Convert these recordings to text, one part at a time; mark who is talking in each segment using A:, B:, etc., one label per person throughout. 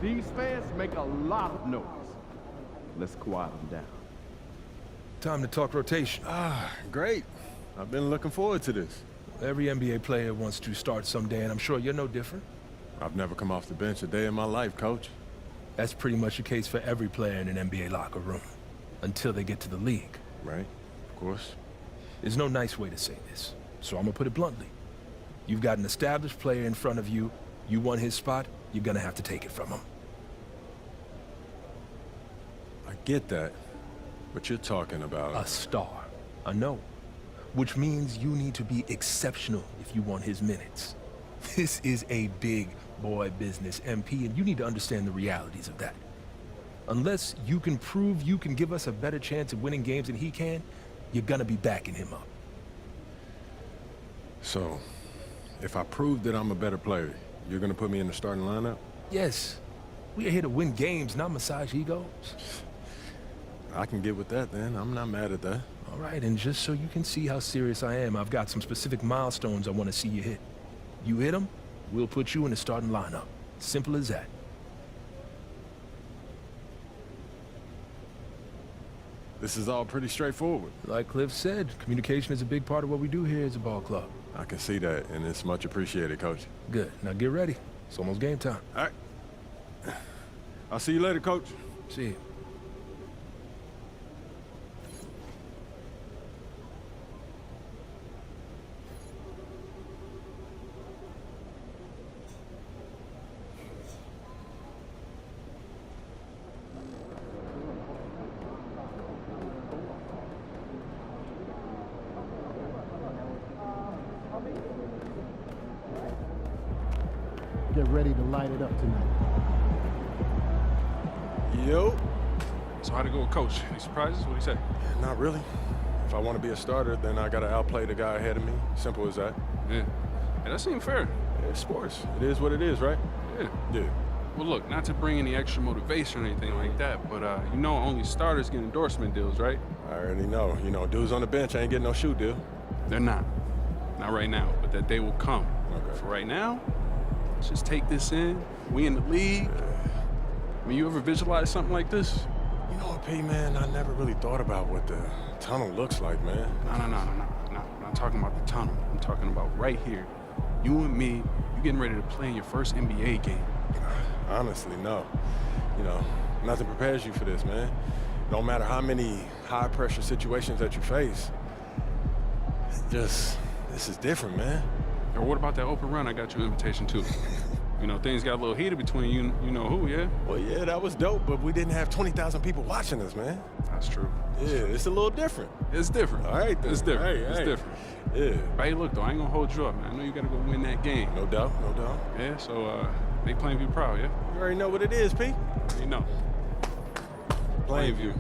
A: These fans make a lot of noise. Let's quiet them down.
B: Time to talk rotation.
C: Great. I've been looking forward to this.
B: Every NBA player wants to start someday, and I'm sure you're no different.
C: I've never come off the bench a day in my life, Coach.
B: That's pretty much the case for every player in an NBA locker room. Until they get to the league.
C: Right, of course.
B: There's no nice way to say this, so I'm gonna put it bluntly. You've got an established player in front of you. You want his spot, you're gonna have to take it from him.
C: I get that, but you're talking about...
B: A star. I know. Which means you need to be exceptional if you want his minutes. This is a big boy business, MP, and you need to understand the realities of that. Unless you can prove you can give us a better chance of winning games than he can, you're gonna be backing him up.
C: So, if I prove that I'm a better player, you're gonna put me in the starting lineup?
B: Yes. We're here to win games, not massage egos.
C: I can get with that then. I'm not mad at that.
B: All right, and just so you can see how serious I am, I've got some specific milestones I want to see you hit. You hit them, we'll put you in the starting lineup. Simple as that.
C: This is all pretty straightforward.
B: Like Cliff said, communication is a big part of what we do here as a ball club.
C: I can see that, and it's much appreciated, Coach.
B: Good. Now get ready. It's almost game time.
C: All right. I'll see you later, Coach.
B: See you.
D: Get ready to light it up tonight.
C: Yo.
E: So how'd it go with Coach? Any surprises? What'd he say?
C: Not really. If I want to be a starter, then I gotta outplay the guy ahead of me. Simple as that.
E: Yeah. Hey, that seemed fair.
C: Yeah, it's sports. It is what it is, right?
E: Yeah.
C: Yeah.
E: Well, look, not to bring any extra motivation or anything like that, but you know only starters get endorsement deals, right?
C: I already know. You know, dudes on the bench ain't getting no shoe deal.
E: They're not. Not right now, but that day will come.
C: Okay.
E: For right now, let's just take this in. We in the league. I mean, you ever visualize something like this?
C: You know what, P, man? I never really thought about what the tunnel looks like, man.
E: No. I'm not talking about the tunnel. I'm talking about right here. You and me, you getting ready to play in your first NBA game.
C: Honestly, no. You know, nothing prepares you for this, man. No matter how many high-pressure situations that you face, this is different, man.
E: Or what about that open run I got you an invitation to? You know, things got a little heated between you know who, yeah?
C: Well, yeah, that was dope, but we didn't have 20,000 people watching us, man.
E: That's true.
C: Yeah, it's a little different.
E: It's different.
C: All right, then.
E: It's different.
C: Hey,
E: it's
C: hey.
E: different.
C: Yeah.
E: But hey, look, though, I ain't gonna hold you up, man. I know you gotta go win that game.
C: No doubt, no doubt.
E: Yeah, so, make Plainview proud, yeah?
C: You already know what it is, P.
E: You know. Plainview.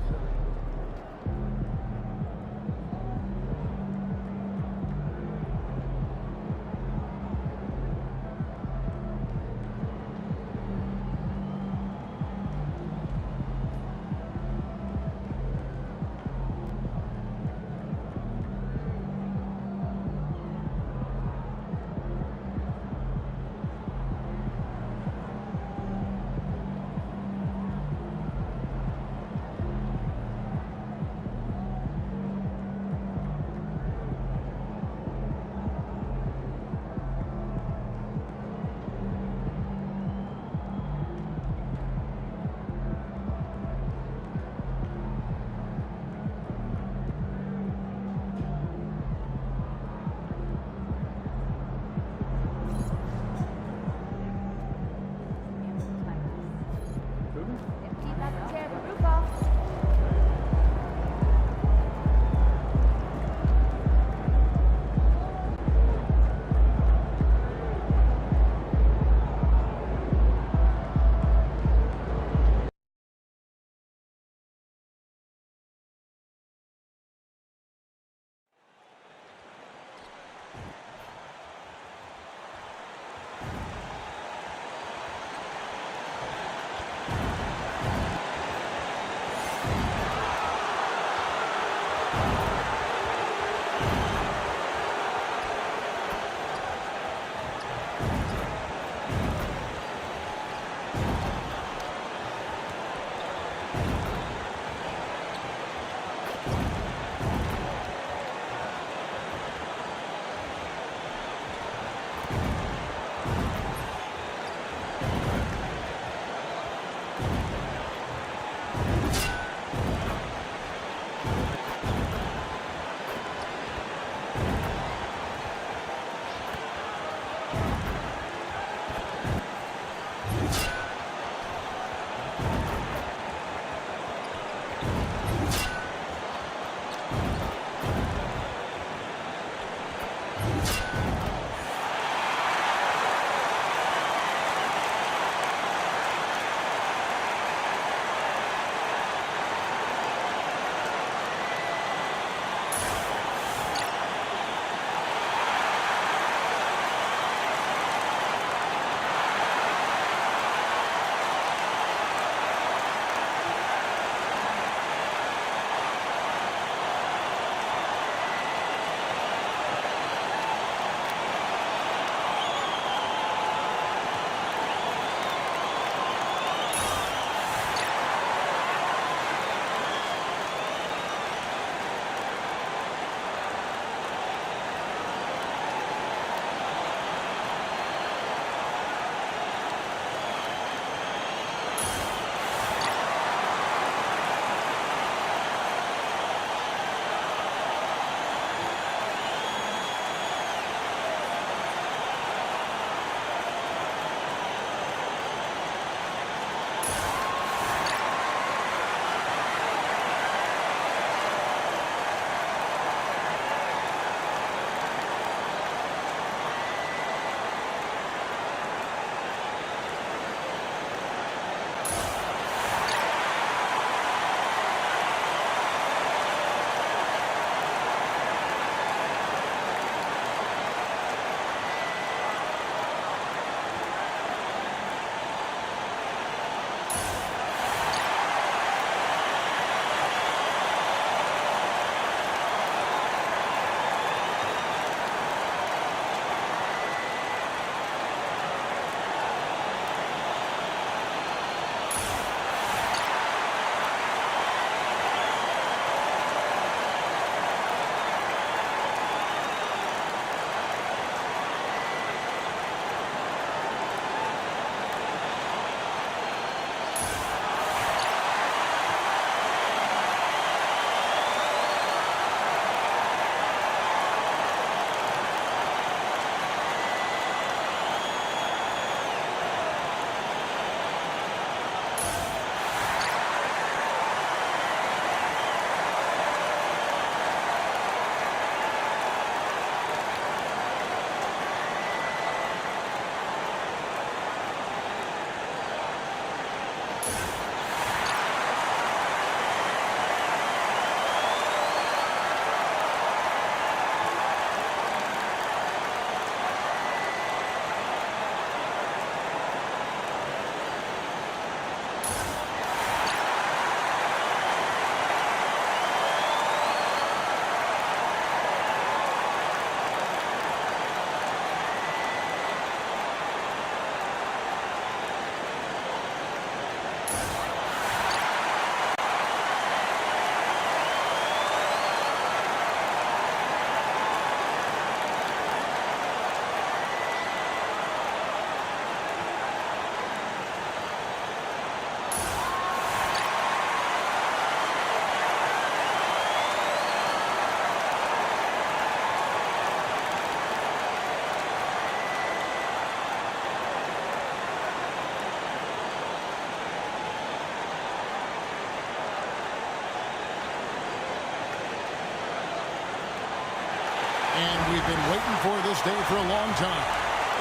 D: And we've been waiting for this day for a long time.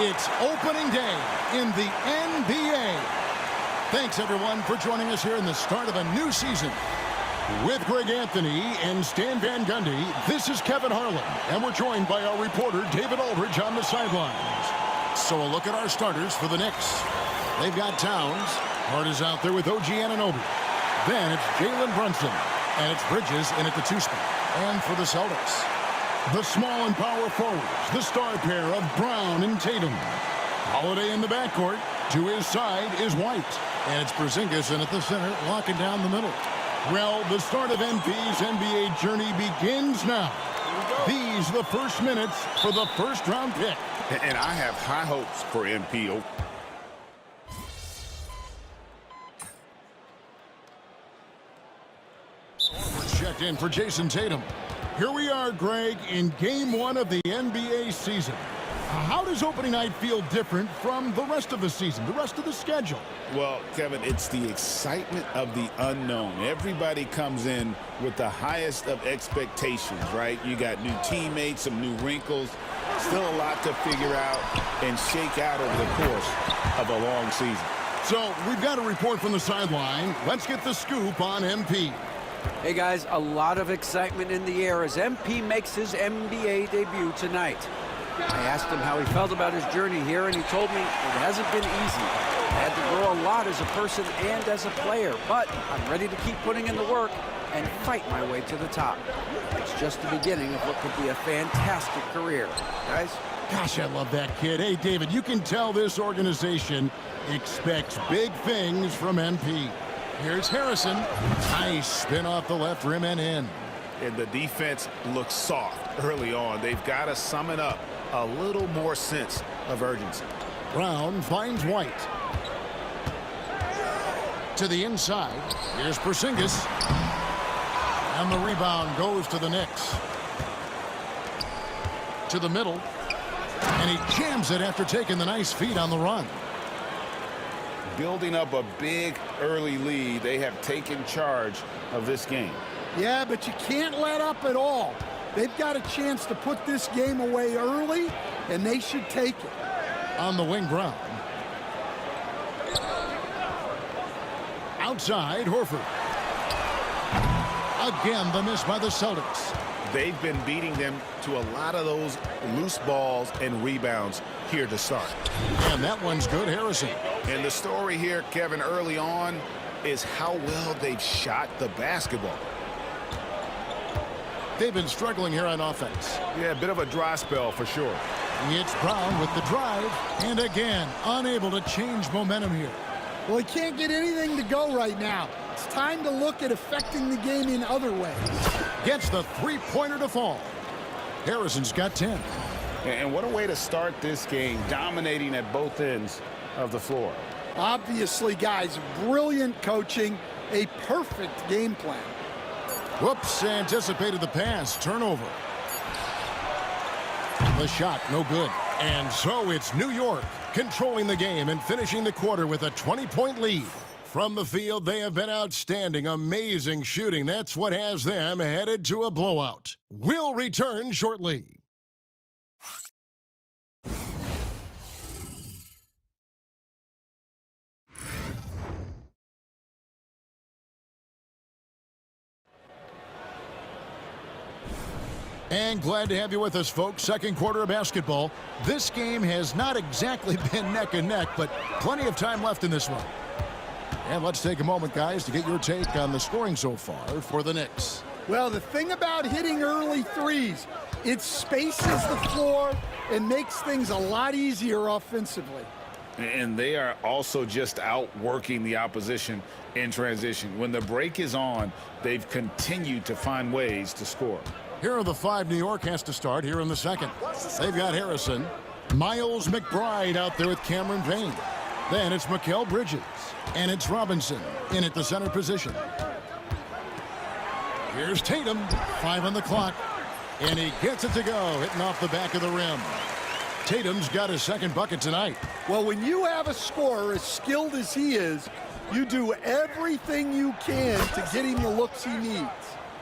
D: It's opening day in the NBA. Thanks, everyone, for joining us here in the start of a new season. With Greg Anthony and Stan Van Gundy, this is Kevin Harlan, and we're joined by our reporter, David Aldridge, on the sidelines. So a look at our starters for the Knicks. They've got Towns. Hart is out there with OG Anunoby. Then it's Jalen Brunson, and it's Bridges in at the 2 spot. And for the Celtics, the small and power forwards, the star pair of Brown and Tatum. Holiday in the backcourt. To his side is White. And it's Porzingis in at the center, locking down the middle. Well, the start of MP's NBA journey begins now. These the first minutes for the first-round pick.
F: And I have high hopes for MP.
D: Checked in for Jason Tatum. Here we are, Greg, in Game 1 of the NBA season. How does opening night feel different from the rest of the season, the rest of the schedule?
F: Well, Kevin, it's the excitement of the unknown. Everybody comes in with the highest of expectations, right? You got new teammates, some new wrinkles, still a lot to figure out and shake out over the course of a long season.
D: So we've got a report from the sideline. Let's get the scoop on MP.
G: Hey guys, a lot of excitement in the air as MP makes his NBA debut tonight. I asked him how he felt about his journey here, and he told me it hasn't been easy. I had to grow a lot as a person and as a player, but I'm ready to keep putting in the work and fight my way to the top. It's just the beginning of what could be a fantastic career. Guys?
D: Gosh, I love that kid. Hey, David, you can tell this organization expects big things from MP. Here's Harrison. Nice spin off the left rim and in.
F: And the defense looks soft early on. They've got to sum it up. A little more sense of urgency.
D: Brown finds White. To the inside. Here's Porzingis. And the rebound goes to the Knicks. To the middle. And he jams it after taking the nice feed on the run.
F: Building up a big early lead. They have taken charge of this game.
H: Yeah, but you can't let up at all. They've got a chance to put this game away early, and they should take it.
D: On the wing, Brown. Outside, Horford. Again, the miss by the Celtics.
F: They've been beating them to a lot of those loose balls and rebounds here to start.
D: And that one's good, Harrison.
F: And the story here, Kevin, early on is how well they've shot the basketball.
D: They've been struggling here on offense.
F: Yeah, a bit of a dry spell for sure.
D: It's Brown with the drive, and again, unable to change momentum here.
H: Well, he can't get anything to go right now. It's time to look at affecting the game in other ways.
D: Gets the three-pointer to fall. Harrison's got 10.
F: And what a way to start this game, dominating at both ends of the floor.
H: Obviously, guys, brilliant coaching, a perfect game plan.
D: Whoops, anticipated the pass. Turnover. The shot, no good. And so it's New York controlling the game and finishing the quarter with a 20-point lead. From the field, they have been outstanding, amazing shooting. That's what has them headed to a blowout. We'll return shortly. And glad to have you with us, folks. Second quarter of basketball. This game has not exactly been neck and neck, but plenty of time left in this one. And let's take a moment, guys, to get your take on the scoring so far for the Knicks.
H: Well, the thing about hitting early threes, it spaces the floor and makes things a lot easier offensively.
F: And they are also just outworking the opposition in transition. When the break is on, they've continued to find ways to score.
D: Here are the five New York has to start here in the second. They've got Harrison. Miles McBride out there with Cameron Payne. Then it's Mikal Bridges. And it's Robinson in at the center position. Here's Tatum. 5 on the clock. And he gets it to go, hitting off the back of the rim. Tatum's got his second bucket tonight.
H: Well, when you have a scorer as skilled as he is, you do everything you can to get him the looks he needs.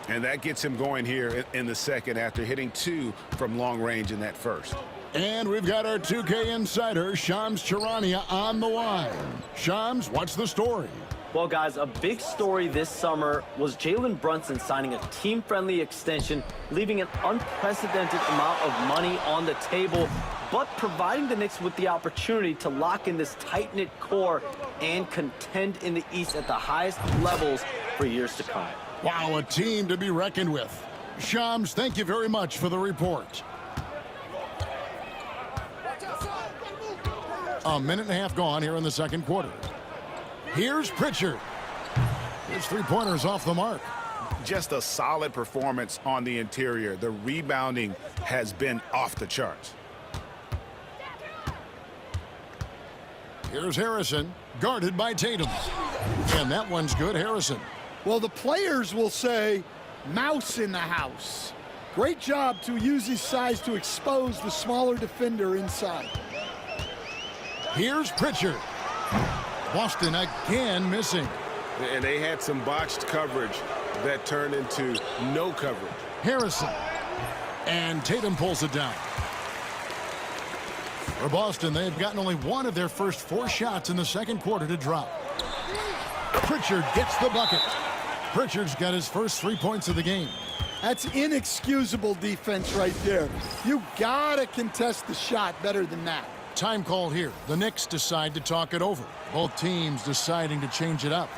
F: And that gets him going here in the second after hitting 2 from long range in that first.
D: And we've got our 2K insider, Shams Charania, on the line. Shams, what's the story?
I: Well, guys, a big story this summer was Jalen Brunson signing a team-friendly extension, leaving an unprecedented amount of money on the table, but providing the Knicks with the opportunity to lock in this tight-knit core and contend in the East at the highest levels for years to come.
D: Wow, a team to be reckoned with. Shams, thank you very much for the report. A minute and a half gone here in the second quarter. Here's Pritchard. His three-pointer's off the mark.
F: Just a solid performance on the interior. The rebounding has been off the charts.
D: Here's Harrison, guarded by Tatum. And that one's good, Harrison.
H: Well, the players will say, mouse in the house. Great job to use his size to expose the smaller defender inside.
D: Here's Pritchard. Boston again missing.
C: And they had some botched coverage that turned into no coverage.
D: Harrison. And Tatum pulls it down. For Boston, they've gotten only one of their first 4 shots in the second quarter to drop. Pritchard gets the bucket. Pritchard's got his first 3 points of the game.
H: That's inexcusable defense right there. You gotta contest the shot better than that.
D: Time call here. The Knicks decide to talk it over. Both teams deciding to change it up.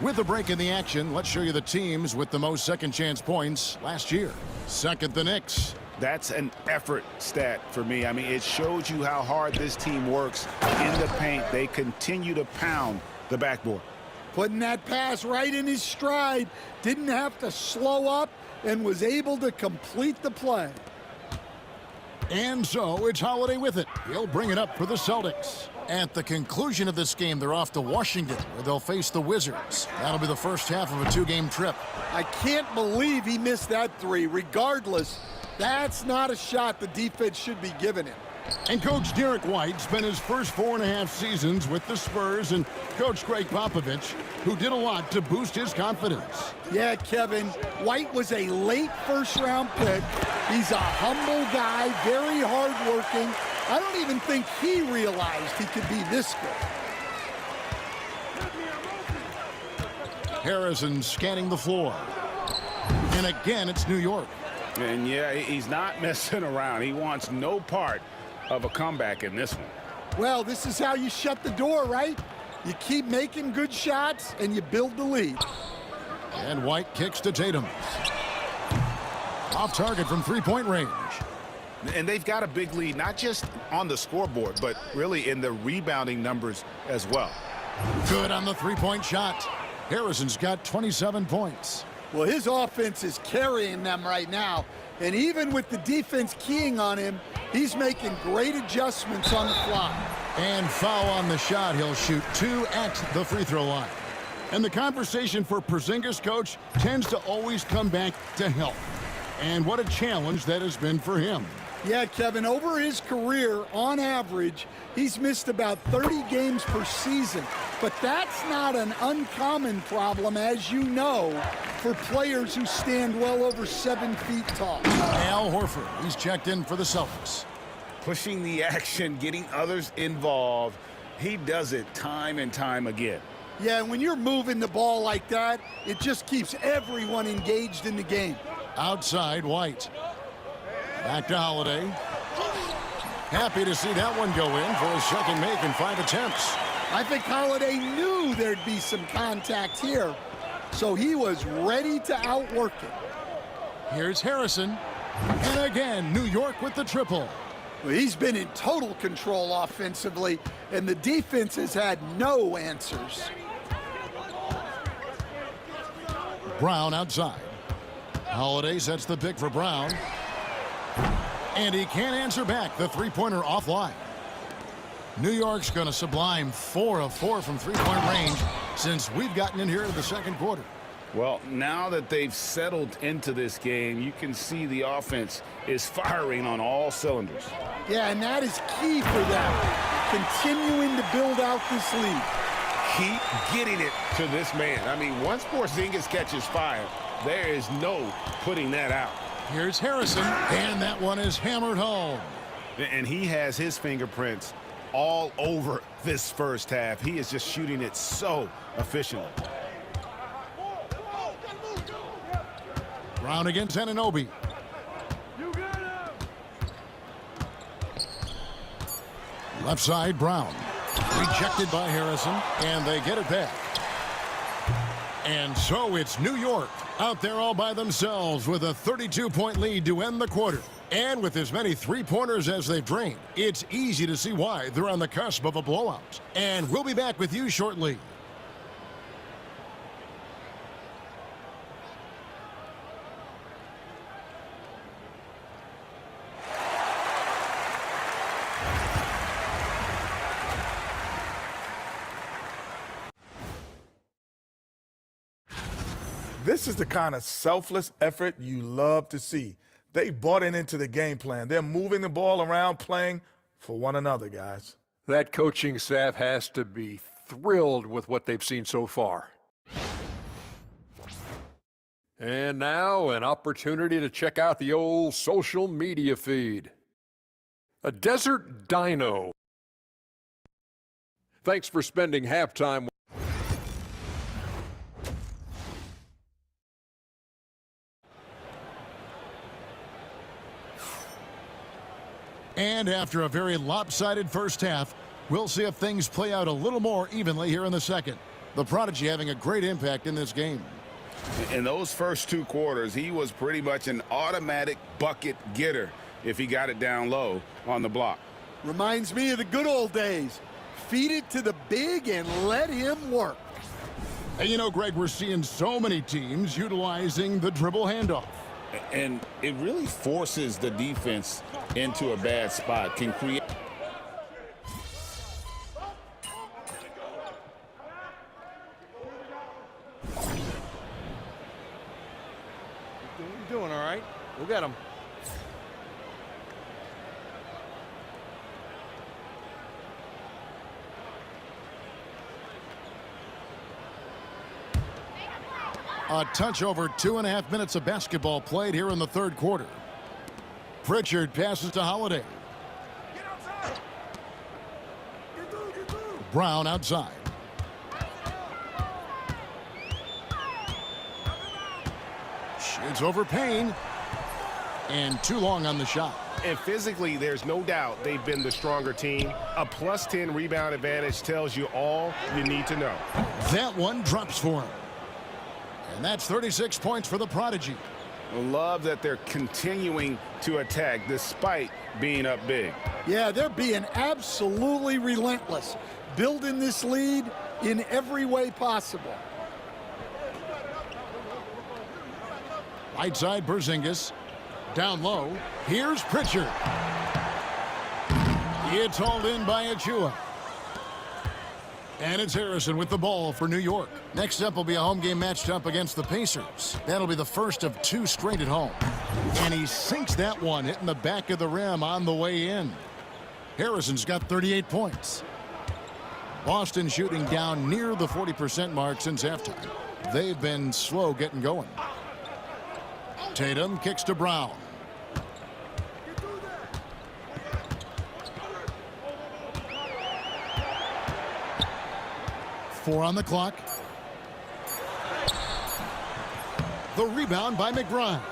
D: With a break in the action, let's show you the teams with the most second chance points last year. Second, the Knicks.
F: That's an effort stat for me. I mean, it shows you how hard this team works in the paint. They continue to pound the backboard.
H: Putting that pass right in his stride. Didn't have to slow up and was able to complete the play.
D: And so it's Holiday with it. He'll bring it up for the Celtics. At the conclusion of this game, they're off to Washington, where they'll face the Wizards. That'll be the first half of a 2-game trip.
H: I can't believe he missed that 3. Regardless, that's not a shot the defense should be giving him.
D: And Coach Derek White spent his first 4.5 seasons with the Spurs and Coach Greg Popovich, who did a lot to boost his confidence.
H: Yeah, Kevin, White was a late first-round pick. He's a humble guy, very hard-working. I don't even think he realized he could be this good.
D: Harrison scanning the floor. And again, it's New York.
F: And yeah, he's not messing around. He wants no part of a comeback in this one.
H: Well, this is how you shut the door, right? You keep making good shots and you build the lead.
D: And White kicks to Tatum. Off target from 3-point range.
F: And they've got a big lead, not just on the scoreboard, but really in the rebounding numbers as well.
D: Good on the 3-point shot. Harrison's got 27 points.
H: Well, his offense is carrying them right now. And even with the defense keying on him, he's making great adjustments on the fly.
D: And foul on the shot. He'll shoot 2 at the free throw line. And the conversation for Porzingis, coach, tends to always come back to health. And what a challenge that has been for him.
H: Yeah, Kevin, over his career, on average, he's missed about 30 games per season. But that's not an uncommon problem, as you know, for players who stand well over 7 feet tall.
D: Al Horford, he's checked in for the Celtics.
F: Pushing the action, getting others involved. He does it time and time again.
H: Yeah, when you're moving the ball like that, it just keeps everyone engaged in the game.
D: Outside, White. Back to Holiday. Happy to see that one go in for his second make in 5 attempts.
H: I think Holiday knew there'd be some contact here, so he was ready to outwork it.
D: Here's Harrison. And again, New York with the triple.
H: Well, he's been in total control offensively, and the defense has had no answers.
D: Brown outside. Holiday sets the pick for Brown. And he can't answer back. The three-pointer offline. New York's going to sublime 4 of 4 from 3-point range since we've gotten in here in the second quarter.
F: Well, now that they've settled into this game, you can see the offense is firing on all cylinders.
H: Yeah, and that is key for them, continuing to build out this lead.
C: Keep getting it to this man. I mean, once Porzingis catches fire,
F: There is no putting that out.
D: Here's Harrison, and that one is hammered home.
F: And he has his fingerprints all over this first half. He is just shooting it so efficiently.
D: Brown against Anunoby. Left side, Brown. Rejected by Harrison, and they get it back. And so it's New York out there all by themselves with a 32-point lead to end the quarter. And with as many three-pointers as they've drained, it's easy to see why they're on the cusp of a blowout. And we'll be back with you shortly.
J: This is the kind of selfless effort you love to see. They bought into the game plan. They're moving the ball around, playing for one another, guys.
K: That coaching staff has to be thrilled with what they've seen so far. And now an opportunity to check out the old social media feed. A desert dino. Thanks for spending halftime.
D: And after a very lopsided first half, we'll see if things play out a little more evenly here in the second. The Prodigy having a great impact in this game.
F: In those first two quarters, he was pretty much an automatic bucket getter if he got it down low on the block.
H: Reminds me of the good old days. Feed it to the big and let him work.
D: And you know, Greg, we're seeing so many teams utilizing the dribble handoff.
F: And it really forces the defense into a bad spot, can create.
L: You're doing all right. We'll get him.
D: A touch over 2.5 minutes of basketball played here in the third quarter. Pritchard passes to Holiday. Brown outside. Shoots over Payne. And too long on the shot.
M: And physically, there's no doubt they've been the stronger team. A +10 rebound advantage tells you all you need to know.
D: That one drops for him. And that's 36 points for the Prodigy.
F: Love that they're continuing to attack despite being up big.
H: Yeah, they're being absolutely relentless, building this lead in every way possible.
D: Right side, Porzingis. Down low. Here's Pritchard. It's hauled in by Achua. And it's Harrison with the ball for New York. Next up will be a home game matched up against the Pacers. That'll be the first of 2 straight at home. And he sinks that one, hitting the back of the rim on the way in. Harrison's got 38 points. Boston shooting down near the 40% mark since halftime. They've been slow getting going. Tatum kicks to Brown. Four on the clock. The rebound by McBride.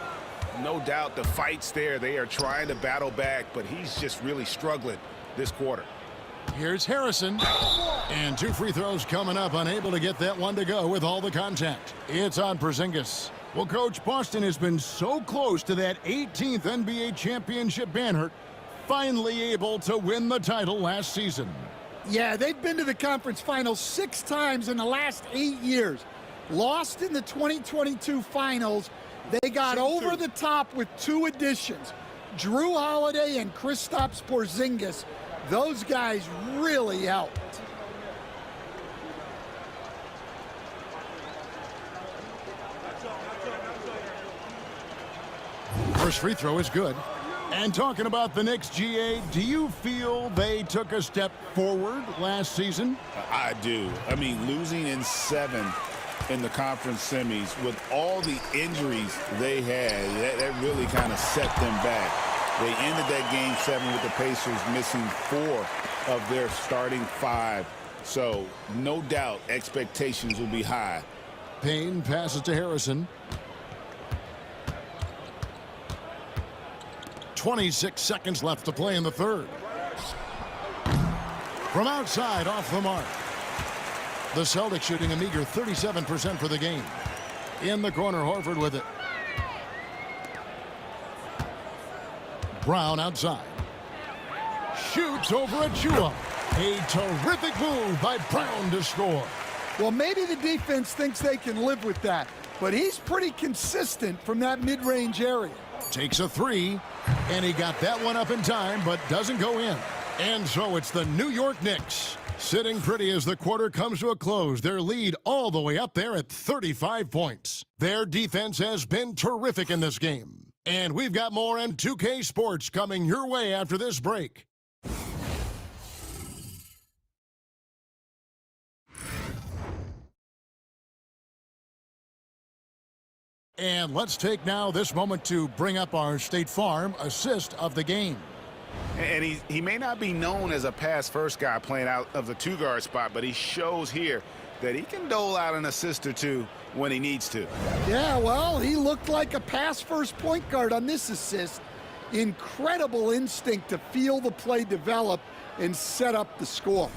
F: No doubt the fight's there. They are trying to battle back, but he's just really struggling this quarter.
D: Here's Harrison. And 2 free throws coming up, unable to get that one to go with all the contact. It's on Porzingis. Well, Coach, Boston has been so close to that 18th NBA championship banner, finally able to win the title last season.
H: Yeah, they've been to the conference finals 6 times in the last 8 years. Lost in the 2022 finals. They got over the top with 2 additions. Drew Holiday and Kristaps Porzingis. Those guys really helped.
D: First free throw is good. And talking about the Knicks, GA, do you feel they took a step forward last season?
F: I do. I mean, losing in 7 in the conference semis. With all the injuries they had, that really kind of set them back. They ended that Game 7 with the Pacers missing 4 of their starting 5. So, no doubt, expectations will be high.
D: Payne passes to Harrison. 26 seconds left to play in the third. From outside, off the mark. The Celtics shooting a meager 37% for the game. In the corner, Horford with it. Brown outside. Shoots over Achua. A terrific move by Brown to score.
H: Well, maybe the defense thinks they can live with that, but he's pretty consistent from that mid-range area.
D: Takes a 3, and he got that one up in time, but doesn't go in. And so it's the New York Knicks sitting pretty as the quarter comes to a close. Their lead all the way up there at 35 points. Their defense has been terrific in this game. And we've got more M2K Sports coming your way after this break. And let's take now this moment to bring up our State Farm assist of the game.
F: And he may not be known as a pass-first guy playing out of the 2-guard spot, but he shows here that he can dole out an assist or two when he needs to.
H: Yeah, well, he looked like a pass-first point guard on this assist. Incredible instinct to feel the play develop and set up the score.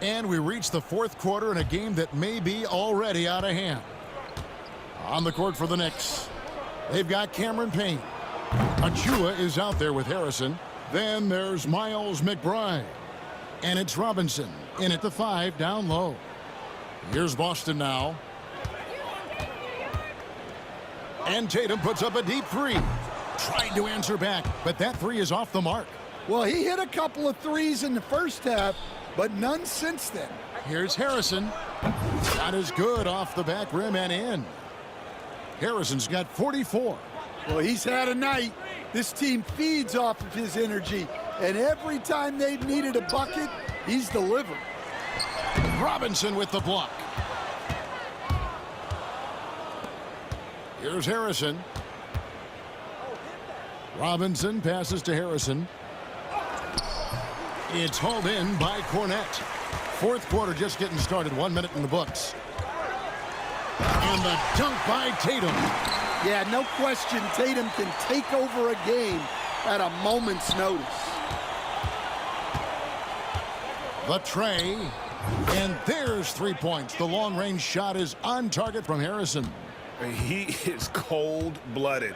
D: And we reach the fourth quarter in a game that may be already out of hand. On the court for the Knicks, they've got Cameron Payne. Achua is out there with Harrison. Then there's Miles McBride. And it's Robinson in at the 5 down low. Here's Boston now. And Tatum puts up a deep 3. Tried to answer back, but that 3 is off the mark.
H: Well, he hit a couple of 3s in the first half, but none since then.
D: Here's Harrison. Not as good off the back rim and in. Harrison's got 44.
H: Well, he's had a night. This team feeds off of his energy, and every time they've needed a bucket, he's delivered.
D: Robinson with the block. Here's Harrison. Robinson passes to Harrison. It's hauled in by Cornette. Fourth quarter just getting started. 1 minute in the books. And the dunk by Tatum.
H: Yeah, no question, Tatum can take over a game at a moment's notice.
D: The tray. And there's 3 points. The long-range shot is on target from Harrison.
F: He is cold-blooded.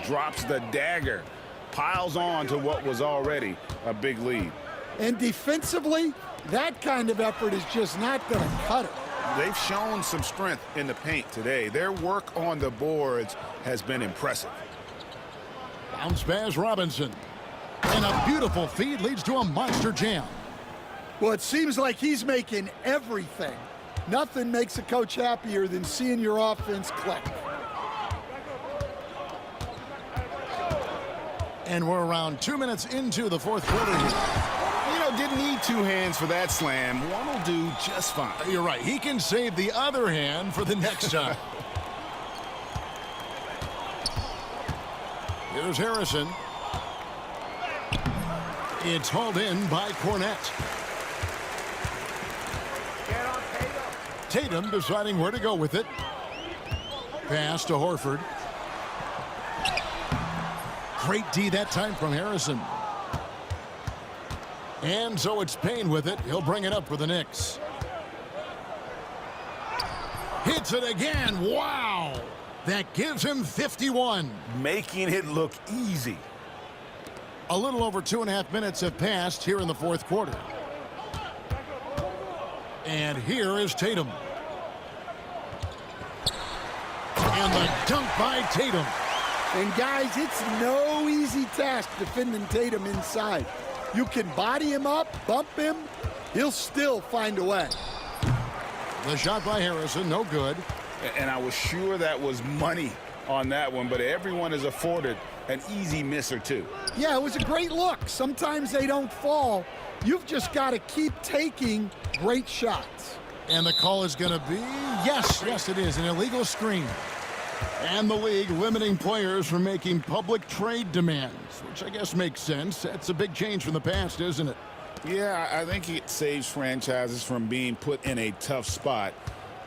F: Drops the dagger. Piles on to what was already a big lead.
H: And defensively, that kind of effort is just not going to cut it.
F: They've shown some strength in the paint today. Their work on the boards has been impressive.
D: Bounce pass Robinson. And a beautiful feed leads to a monster jam.
H: Well, it seems like he's making everything. Nothing makes a coach happier than seeing your offense click.
D: And we're around 2 minutes into the fourth quarter here.
F: Didn't need 2 hands for that slam. One will do just fine.
D: You're right. He can save the other hand for the next time. Here's Harrison. It's hauled in by Cornette. Tatum deciding where to go with it. Pass to Horford. Great D that time from Harrison. And so it's Payne with it. He'll bring it up for the Knicks. Hits it again. Wow. That gives him 51.
F: Making it look easy.
D: A little over 2.5 minutes have passed here in the fourth quarter. And here is Tatum. And the dunk by Tatum.
H: And guys, it's no easy task defending Tatum inside. You can body him up, bump him, he'll still find a way.
D: The shot by Harrison, no good.
F: And I was sure that was money on that one, but everyone is afforded an easy miss or two.
H: Yeah, it was a great look. Sometimes they don't fall. You've just got to keep taking great shots.
D: And the call is going to be, yes, it is, an illegal screen. And the league limiting players from making public trade demands, which I guess makes sense. That's a big change from the past, isn't it?
F: Yeah, I think it saves franchises from being put in a tough spot,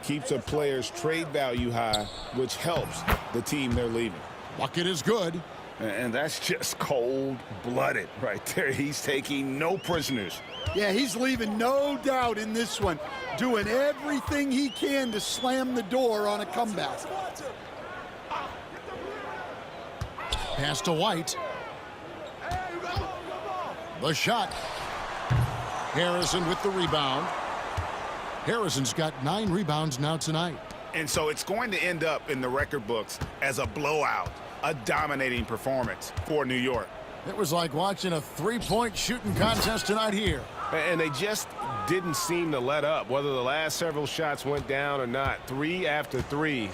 F: keeps a player's trade value high, which helps the team they're leaving.
D: Bucket is good.
F: And that's just cold-blooded right there. He's taking no prisoners.
H: Yeah, he's leaving no doubt in this one, doing everything he can to slam the door on a comeback.
D: Pass to White. The shot. Harrison with the rebound. Harrison's got 9 rebounds now tonight.
F: And so it's going to end up in the record books as a blowout, a dominating performance for New York.
D: It was like watching a three-point shooting contest tonight here.
M: And they just didn't seem to let up, whether the last several shots went down or not. 3 after 3,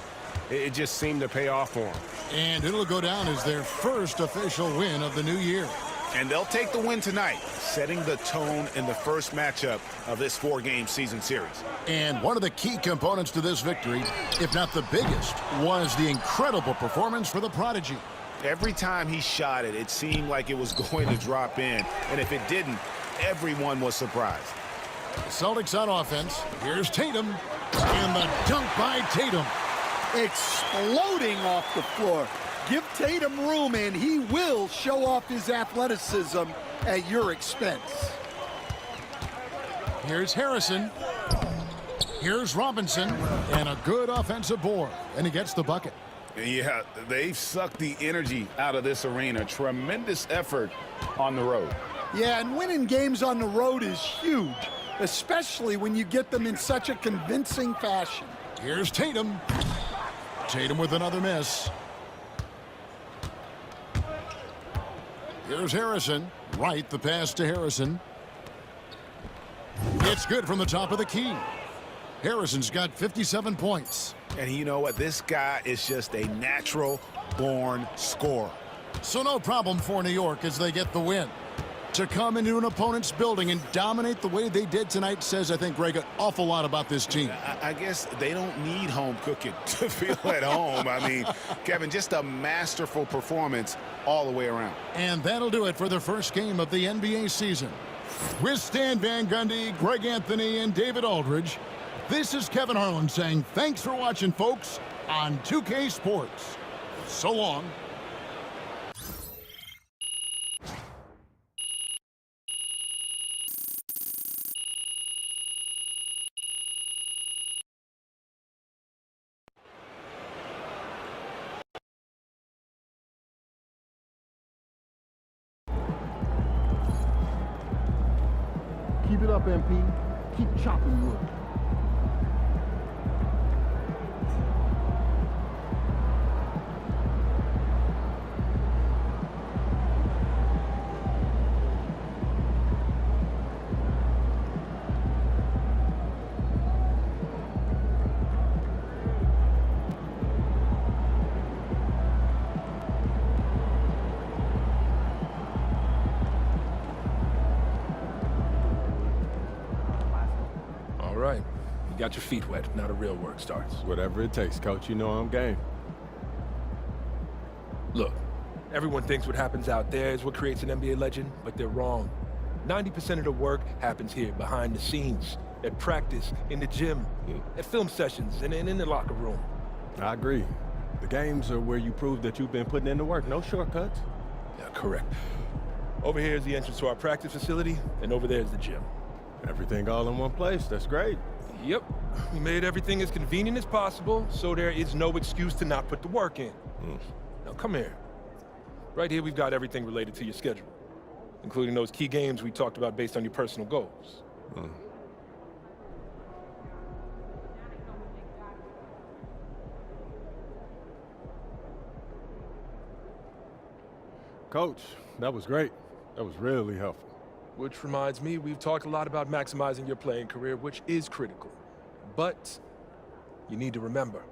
M: it just seemed to pay off for them.
D: And it'll go down as their first official win of the new year.
F: And they'll take the win tonight, setting the tone in the first matchup of this 4-game season series.
D: And one of the key components to this victory, if not the biggest, was the incredible performance for the Prodigy.
F: Every time he shot it, it seemed like it was going to drop in. And if it didn't, everyone was surprised.
D: The Celtics on offense. Here's Tatum. And the dunk by Tatum.
H: Exploding off the floor. Give Tatum room, and he will show off his athleticism at your expense.
D: Here's Harrison. Here's Robinson. And a good offensive board. And he gets the bucket.
F: Yeah, they've sucked the energy out of this arena. Tremendous effort on the road.
H: Yeah, and winning games on the road is huge, especially when you get them in such a convincing fashion.
D: Here's Tatum. Tatum with another miss. Here's Harrison. Right, the pass to Harrison. It's good from the top of the key. Harrison's got 57 points.
F: And you know what? This guy is just a natural-born scorer.
D: So no problem for New York as they get the win. To come into an opponent's building and dominate the way they did tonight says, I think, Greg, an awful lot about this team.
F: I guess they don't need home cooking to feel at home. I mean, Kevin, just a masterful performance all the way around.
D: And that'll do it for the first game of the NBA season. With Stan Van Gundy, Greg Anthony, and David Aldridge, this is Kevin Harlan saying thanks for watching, folks, on 2K Sports. So long.
A: Keep it up, MP. Keep chopping wood.
B: Right. You got your feet wet. Now the real work starts.
C: Whatever it takes, Coach. You know I'm game.
B: Look, everyone thinks what happens out there is what creates an NBA legend, but they're wrong. 90% of the work happens here, behind the scenes, at practice, in the gym, at film sessions, and in the locker room.
C: I agree. The games are where you prove that you've been putting in the work. No shortcuts.
B: Yeah, correct. Over here is the entrance to our practice facility, and over there is the gym.
C: Everything all in one place. That's great.
B: Yep. We made everything as convenient as possible, so there is no excuse to not put the work in. Now, come here. Right here, we've got everything related to your schedule, including those key games we talked about based on your personal goals.
C: Coach, that was great. That was really helpful.
B: Which reminds me, we've talked a lot about maximizing your playing career, which is critical. But you need to remember,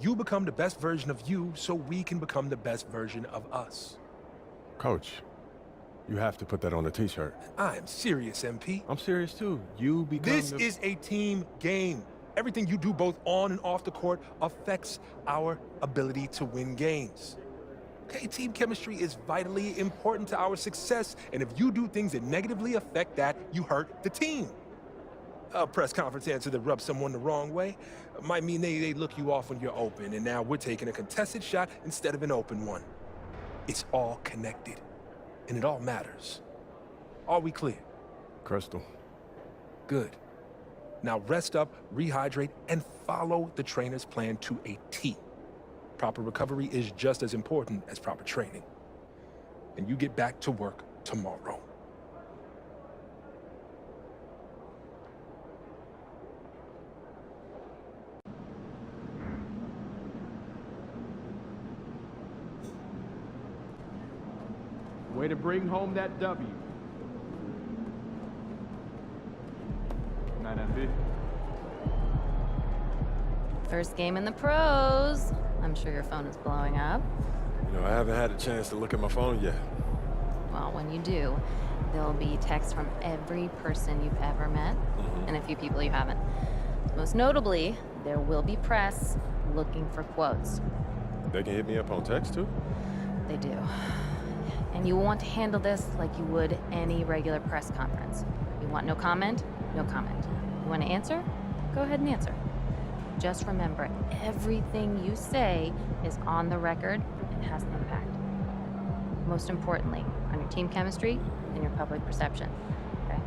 B: you become the best version of you so we can become the best version of us.
C: Coach, You have to put that on a T-shirt.
B: I'm serious, MP.
C: I'm serious too. You become
B: This is a team game. Everything you do both on and off the court affects our ability to win games. Okay, team chemistry is vitally important to our success, and if you do things that negatively affect that, you hurt the team. A press conference answer that rubs someone the wrong way might mean they look you off when you're open, and now we're taking a contested shot instead of an open one. It's all connected, and it all matters. Are we clear?
C: Crystal.
B: Good. Now rest up, rehydrate, and follow the trainer's plan to a T. Proper recovery is just as important as proper training. And you get back to work tomorrow.
A: Way to bring home that W. Night, MB.
L: First game in the pros. I'm sure your phone is blowing up.
C: You know, I haven't had a chance to look at my phone yet.
L: Well, when you do, there'll be texts from every person you've ever met and a few people you haven't. Most notably, there will be press looking for quotes.
C: They can hit me up on text too?
L: They do. And you want to handle this like you would any regular press conference. You want no comment? No comment. You want to answer? Go ahead and answer. Just remember, everything you say is on the record and has an impact. Most importantly, on your team chemistry and your public perception, okay?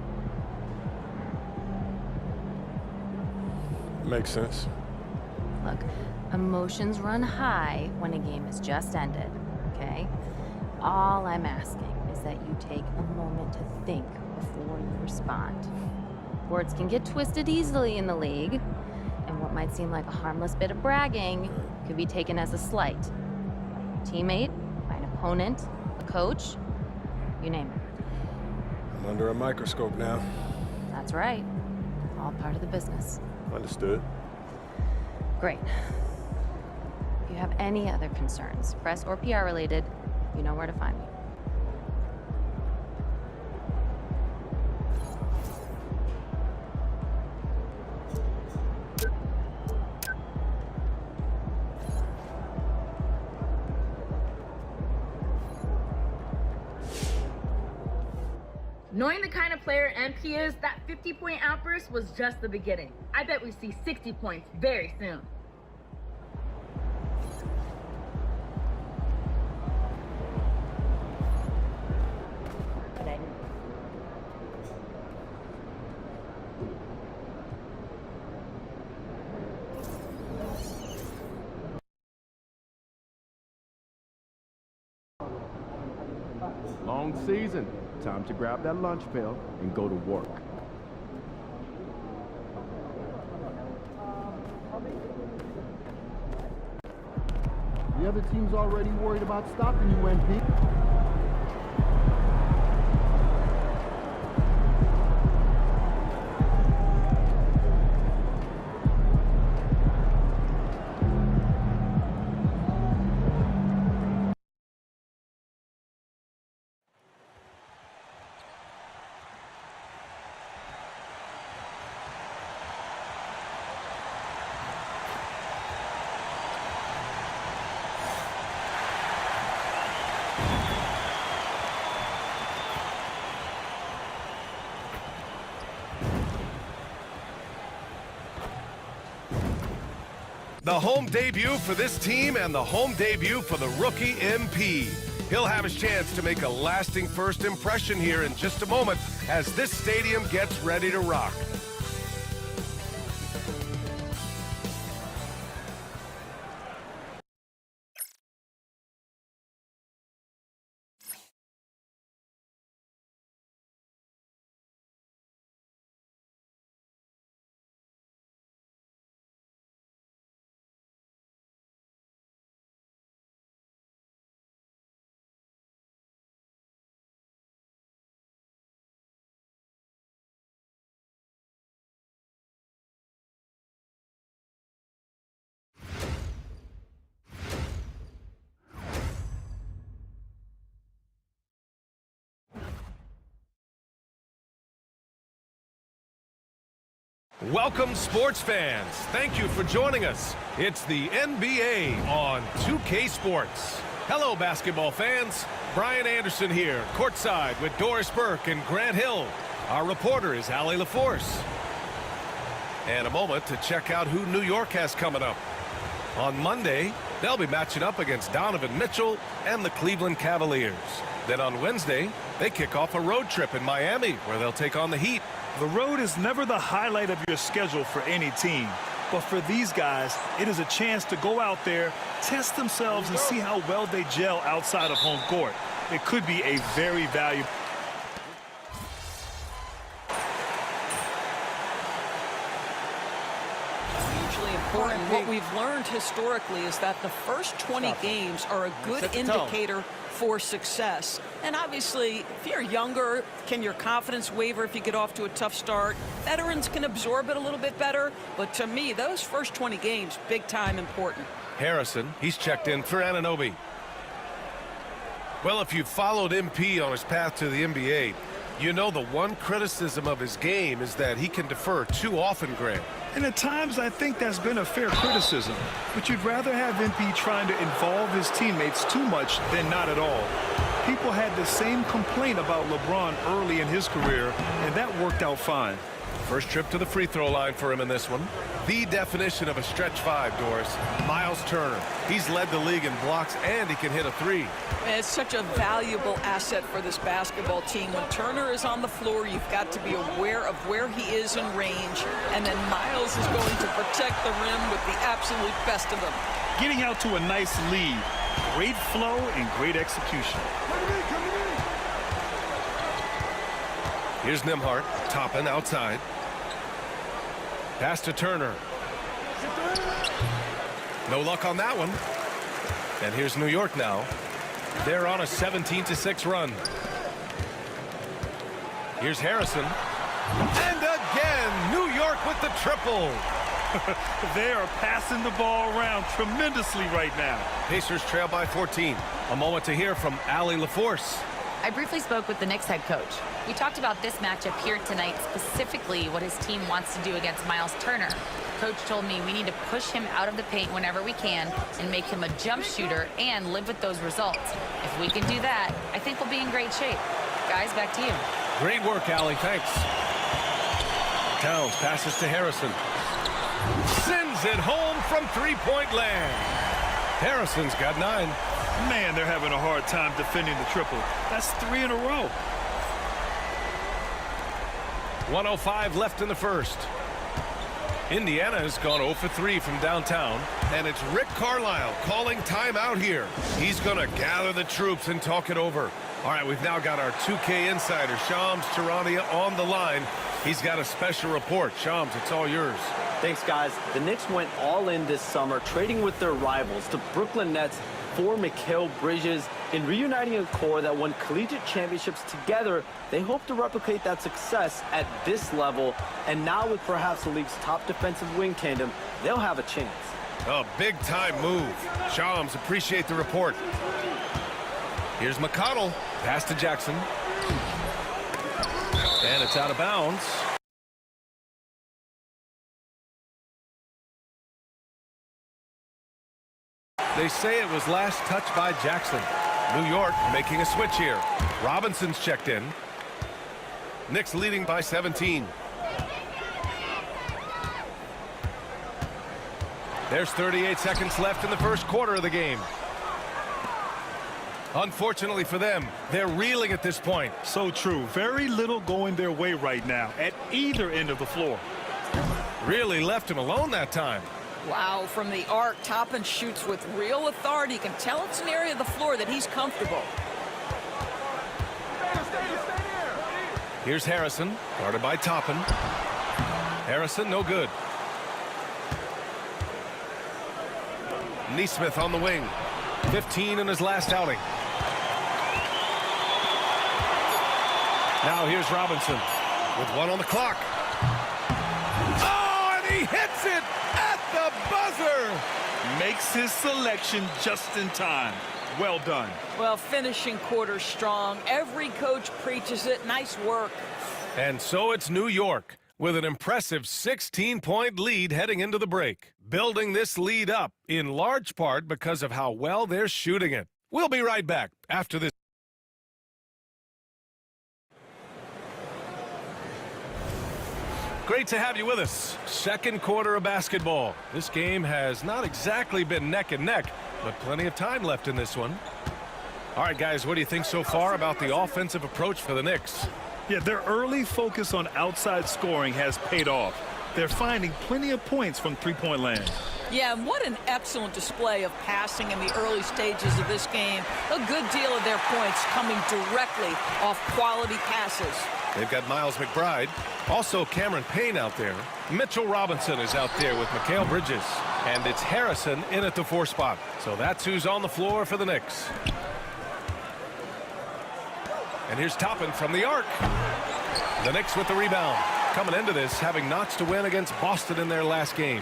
C: Makes sense.
L: Look, emotions run high when a game has just ended, okay? All I'm asking is that you take a moment to think before you respond. Words can get twisted easily in the league, and what might seem like a harmless bit of bragging could be taken as a slight. A teammate, by an opponent, a coach, you name it.
C: I'm under a microscope now.
L: That's right. All part of the business.
C: Understood.
L: Great. If you have any other concerns, press or PR related, you know where to find me.
N: Knowing the kind of player MP is, that 50-point outburst was just the beginning. I bet we see 60 points very soon.
A: Long season. Time to grab that lunch bell and go to work. The other team's already worried about stopping you, MP.
O: The home debut for this team and the home debut for the rookie MP. He'll have his chance to make a lasting first impression here in just a moment as this stadium gets ready to rock. Welcome, sports fans. Thank you for joining us. It's the NBA on 2K Sports. Hello, basketball fans. Brian Anderson here, courtside with Doris Burke and Grant Hill. Our reporter is Allie LaForce. And a moment to check out who New York has coming up. On Monday, they'll be matching up against Donovan Mitchell and the Cleveland Cavaliers. Then on Wednesday, they kick off a road trip in Miami where they'll take on the Heat.
P: The road is never the highlight of your schedule for any team. But for these guys, it is a chance to go out there, test themselves, and see how well they gel outside of home court. It could be a very valuable.
Q: Hugely important. What we've learned historically is that the first 20 games are a good indicator for success. And obviously, if you're younger, can your confidence waver if you get off to a tough start? Veterans can absorb it a little bit better, but to me, those first 20 games, big time important.
O: Harrison, he's checked in for Anunoby. Well, if you've followed MP on his path to the NBA, you know the one criticism of his game is that he can defer too often, Grant.
P: And at times, I think that's been a fair criticism. But you'd rather have MP trying to involve his teammates too much than not at all. People had the same complaint about LeBron early in his career, and that worked out fine.
O: First trip to the free throw line for him in this one. The definition of a stretch five, Doris. Miles Turner. He's led the league in blocks, and he can hit a three.
Q: It's such a valuable asset for this basketball team. When Turner is on the floor, you've got to be aware of where he is in range, and then Miles is going to protect the rim with the absolute best of them.
P: Getting out to a nice lead, great flow, and great execution.
O: Here's Nembhard, Toppin outside. Pass to Turner. No luck on that one. And here's New York now. They're on a 17-6 run. Here's Harrison. And again, New York with the triple.
P: They are passing the ball around tremendously right now.
O: Pacers trail by 14. A moment to hear from Allie LaForce.
L: I briefly spoke with the Knicks head coach. We talked about this matchup here tonight, specifically what his team wants to do against Miles Turner. Coach told me we need to push him out of the paint whenever we can and make him a jump shooter and live with those results. If we can do that, I think we'll be in great shape. Guys, back to you.
O: Great work, Allie. Thanks. Towns passes to Harrison. Sends it home from three-point land. Harrison's got 9.
P: Man, they're having a hard time defending the triple. That's 3 in a row.
O: 1:05 left in the first. Indiana has gone 0 for 3 from downtown, and it's Rick Carlisle calling timeout here. He's going to gather the troops and talk it over. All right, we've now got our 2K insider, Shams Charania, on the line. He's got a special report. Shams, it's all yours.
I: Thanks, guys. The Knicks went all in this summer, trading with their rivals, the Brooklyn Nets, for Mikal Bridges. In reuniting a core that won collegiate championships together, they hope to replicate that success at this level. And now with perhaps the league's top defensive wing tandem, they'll have a chance.
O: A big-time move. Shams, appreciate the report. Here's McConnell. Pass to Jackson. And it's out of bounds. They say it was last touched by Jackson. New York making a switch here. Robinson's checked in. Knicks leading by 17. There's 38 seconds left in the first quarter of the game. Unfortunately for them, they're reeling at this point.
P: So true. Very little going their way right now at either end of the floor.
O: Really left him alone that time.
Q: Wow, from the arc, Toppin shoots with real authority. You can tell it's an area of the floor that he's comfortable.
O: Here's Harrison, guarded by Toppin. Harrison, no good. Neesmith on the wing. 15 in his last outing. Now here's Robinson with 1 on the clock. Oh, and he hits it at the buzzer.
P: Makes his selection just in time. Well done.
Q: Well, finishing quarter strong. Every coach preaches it. Nice work.
O: And so it's New York. with an impressive 16-point lead heading into the break, building this lead up in large part because of how well they're shooting it. We'll be right back after this. Great to have you with us. Second quarter of basketball. This game has not exactly been neck and neck, but plenty of time left in this one. All right, guys, what do you think so far about the offensive approach for the Knicks?
P: Yeah, their early focus on outside scoring has paid off. They're finding plenty of points from three-point land.
Q: Yeah, and what an excellent display of passing in the early stages of this game. A good deal of their points coming directly off quality passes.
O: They've got Miles McBride, also Cameron Payne out there. Mitchell Robinson is out there with Mikal Bridges. And it's Harrison in at the 4 spot. So that's who's on the floor for the Knicks. And here's Toppin from the arc. The Knicks with the rebound. Coming into this, having notched a win against Boston in their last game.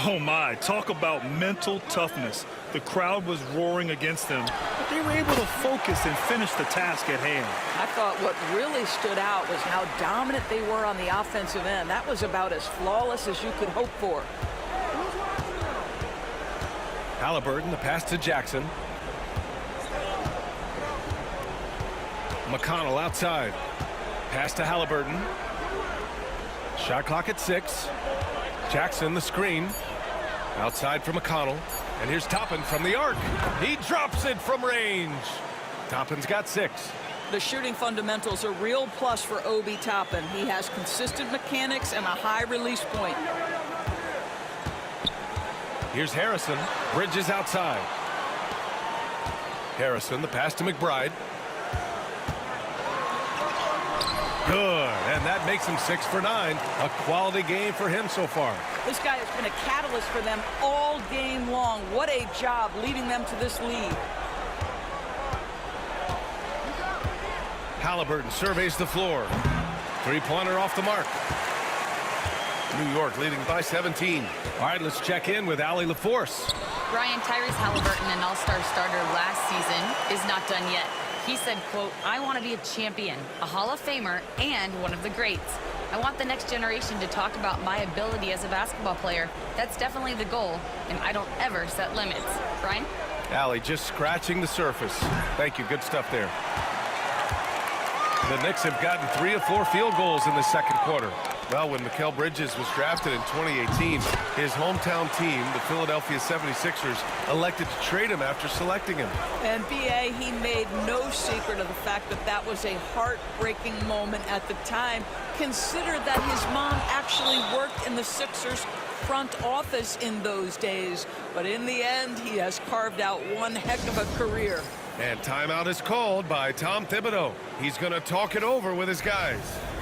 P: Oh my, talk about mental toughness. The crowd was roaring against them, but they were able to focus and finish the task at hand.
Q: I thought what really stood out was how dominant they were on the offensive end. That was about as flawless as you could hope for.
O: Halliburton, the pass to Jackson. McConnell outside. Pass to Halliburton. Shot clock at 6. Jackson the screen. Outside for McConnell. And here's Toppin from the arc. He drops it from range. Toppin's got 6.
Q: The shooting fundamentals are real plus for Obi Toppin. He has consistent mechanics and a high release point.
O: Here's Harrison. Bridges outside. Harrison, the pass to McBride. Good, and that makes him 6 for 9. A quality game for him so far.
Q: This guy has been a catalyst for them all game long. What a job leading them to this lead.
O: Halliburton surveys the floor. Three-pointer off the mark. New York leading by 17. All right, let's check in with Allie LaForce.
R: Brian, Tyrese Halliburton, an all-star starter last season, is not done yet. He said, quote, "I want to be a champion, a Hall of Famer, and one of the greats. I want the next generation to talk about my ability as a basketball player. That's definitely the goal, and I don't ever set limits." Brian?
O: Allie just scratching the surface. Thank you. Good stuff there. The Knicks have gotten 3 of 4 field goals in the second quarter. Well, when Mikal Bridges was drafted in 2018, his hometown team, the Philadelphia 76ers, elected to trade him after selecting him.
Q: And B.A., he made no secret of the fact that that was a heartbreaking moment at the time. Consider that his mom actually worked in the Sixers front office in those days. But in the end, he has carved out one heck of a career.
O: And timeout is called by Tom Thibodeau. He's going to talk it over with his guys.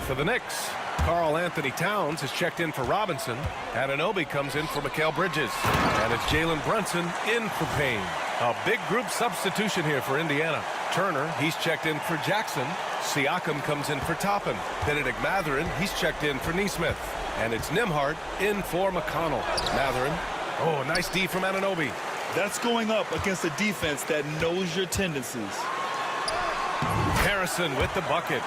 O: For the Knicks, Karl Anthony Towns has checked in for Robinson. Anunoby comes in for Mikal Bridges. And it's Jalen Brunson in for Payne. A big group substitution here for Indiana. Turner, he's checked in for Jackson. Siakam comes in for Toppin. Benedict Mathurin, he's checked in for Nesmith. And it's Nembhard in for McConnell. Mathurin. Oh, nice D from Anunoby.
P: That's going up against a defense that knows your tendencies.
O: Harrison with the bucket.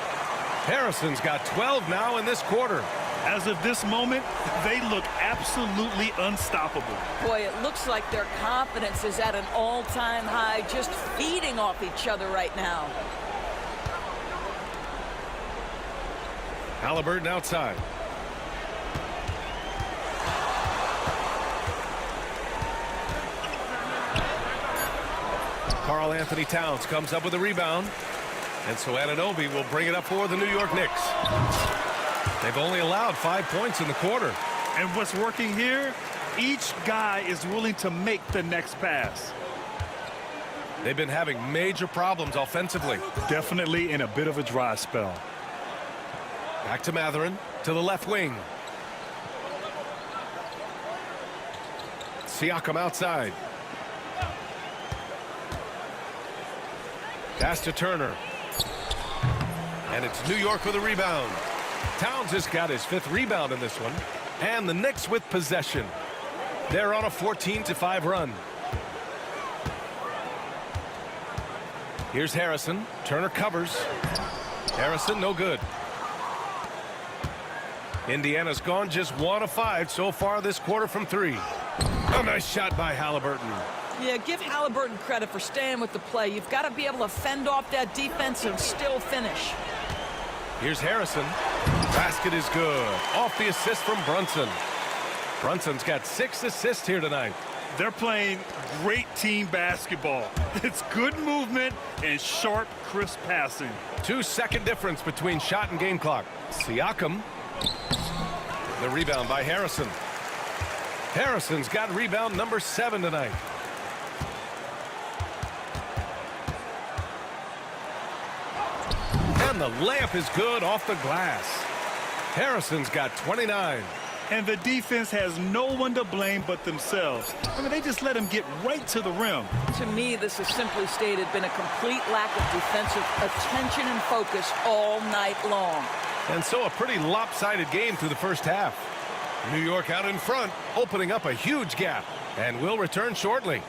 O: Harrison's got 12 now in this quarter.
P: As of this moment, they look absolutely unstoppable.
Q: Boy, it looks like their confidence is at an all-time high, just feeding off each other right now.
O: Halliburton outside. Karl Anthony Towns comes up with a rebound. And so Anunoby will bring it up for the New York Knicks. They've only allowed 5 points in the quarter.
P: And what's working here, each guy is willing to make the next pass.
O: They've been having major problems offensively.
P: Definitely in a bit of a dry spell.
O: Back to Mathurin, to the left wing. Siakam outside. Pass to Turner. And it's New York with a rebound. Towns has got his 5th rebound in this one. And the Knicks with possession. They're on a 14-5 run. Here's Harrison. Turner covers. Harrison, no good. Indiana's gone just 1 of 5 so far this quarter from 3. A nice shot by Halliburton.
Q: Yeah, give Halliburton credit for staying with the play. You've got to be able to fend off that defense and still finish.
O: Here's Harrison. Basket is good. Off the assist from Brunson. Brunson's got 6 assists here tonight.
P: They're playing great team basketball. It's good movement and sharp, crisp passing.
O: 2-second difference between shot and game clock. Siakam. The rebound by Harrison. Harrison's got rebound number 7 tonight. And the layup is good off the glass. Harrison's got 29.
P: And the defense has no one to blame but themselves. I mean, they just let him get right to the rim.
Q: To me, this has simply stated been a complete lack of defensive attention and focus all night long.
O: And so a pretty lopsided game through the first half. New York out in front, opening up a huge gap. And will return shortly.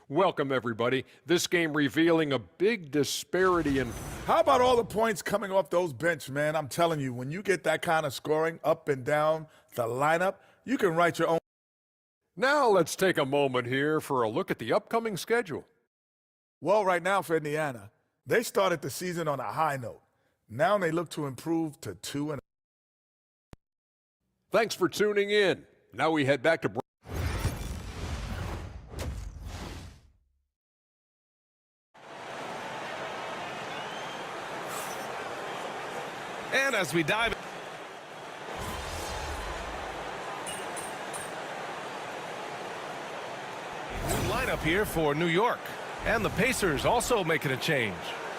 K: Welcome, everybody. This game revealing a big disparity in...
J: How about all the points coming off those bench, man? I'm telling you, when you get that kind of scoring up and down the lineup, you can write your own.
K: Now let's take a moment here for a look at the upcoming schedule.
J: Well, right now for Indiana, they started the season on a high note. Now they look to improve to 2-0.
K: Thanks for tuning in. Now we head back to...
O: And as we dive... New lineup here for New York. And the Pacers also making a change.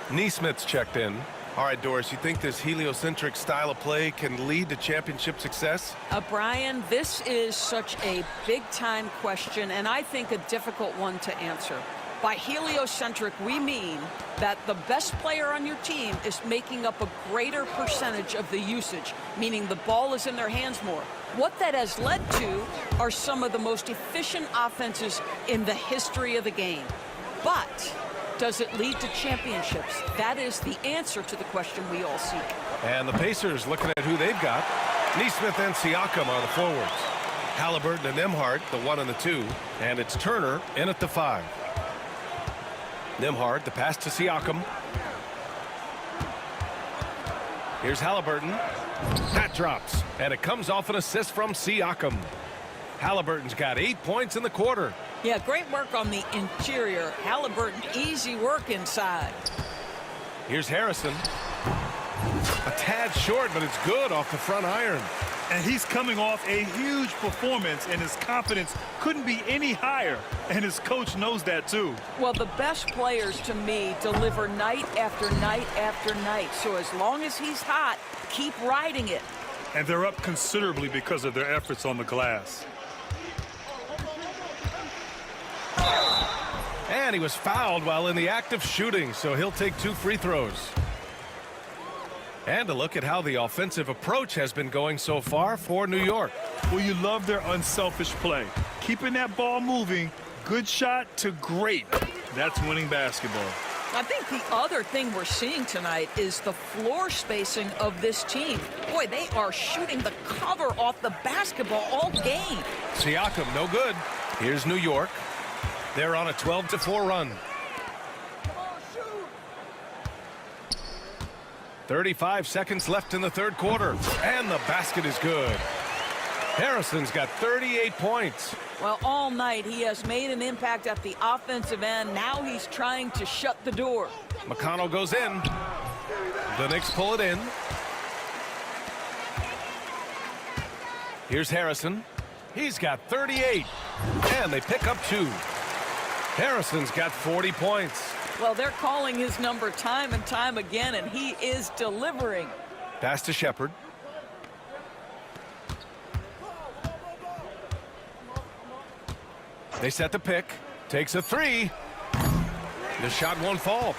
O: Neesmith's checked in. All right, Doris, you think this heliocentric style of play can lead to championship success?
Q: Brian, this is such a big-time question, and I think a difficult one to answer. By heliocentric, we mean that the best player on your team is making up a greater percentage of the usage, meaning the ball is in their hands more. What that has led to are some of the most efficient offenses in the history of the game. But does it lead to championships? That is the answer to the question we all seek.
O: And the Pacers looking at who they've got. Neesmith and Siakam are the forwards. Halliburton and Nembhard, the 1 and the 2. And it's Turner in at the 5. Nembhard, the pass to Siakam. Here's Halliburton. That drops, and it comes off an assist from Siakam. Halliburton's got 8 points in the quarter.
Q: Yeah, great work on the interior. Halliburton, easy work inside.
O: Here's Harrison. A tad short, but it's good off the front iron.
P: And he's coming off a huge performance, and his confidence couldn't be any higher. And his coach knows that, too.
Q: Well, the best players, to me, deliver night after night after night. So as long as he's hot, keep riding it.
P: And they're up considerably because of their efforts on the glass.
O: And he was fouled while in the act of shooting, so he'll take 2 free throws. And a look at how the offensive approach has been going so far for New York.
P: Well, you love their unselfish play. Keeping that ball moving, good shot to great. That's winning basketball.
Q: I think the other thing we're seeing tonight is the floor spacing of this team. Boy, they are shooting the cover off the basketball all game.
O: Siakam, no good. Here's New York. They're on a 12-4 run. 35 seconds left in the third quarter, and the basket is good. Harrison's got 38 points.
Q: Well, all night he has made an impact at the offensive end. Now he's trying to shut the door.
O: McConnell goes in. The Knicks pull it in. Here's Harrison. He's got 38, and they pick up 2. Harrison's got 40 points.
Q: Well, they're calling his number time and time again, and he is delivering.
O: Pass to Shepard. They set the pick. Takes a 3. The shot won't fall.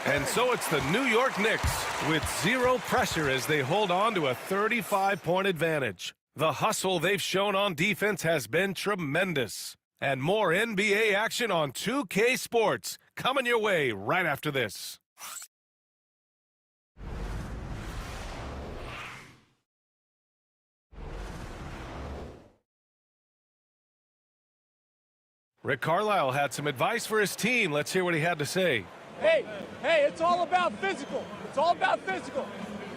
O: And so it's the New York Knicks with zero pressure as they hold on to a 35-point advantage. The hustle they've shown on defense has been tremendous. And more NBA action on 2K Sports coming your way right after this. Rick Carlisle had some advice for his team. Let's hear what he had to say.
S: Hey, it's all about physical. It's all about physical.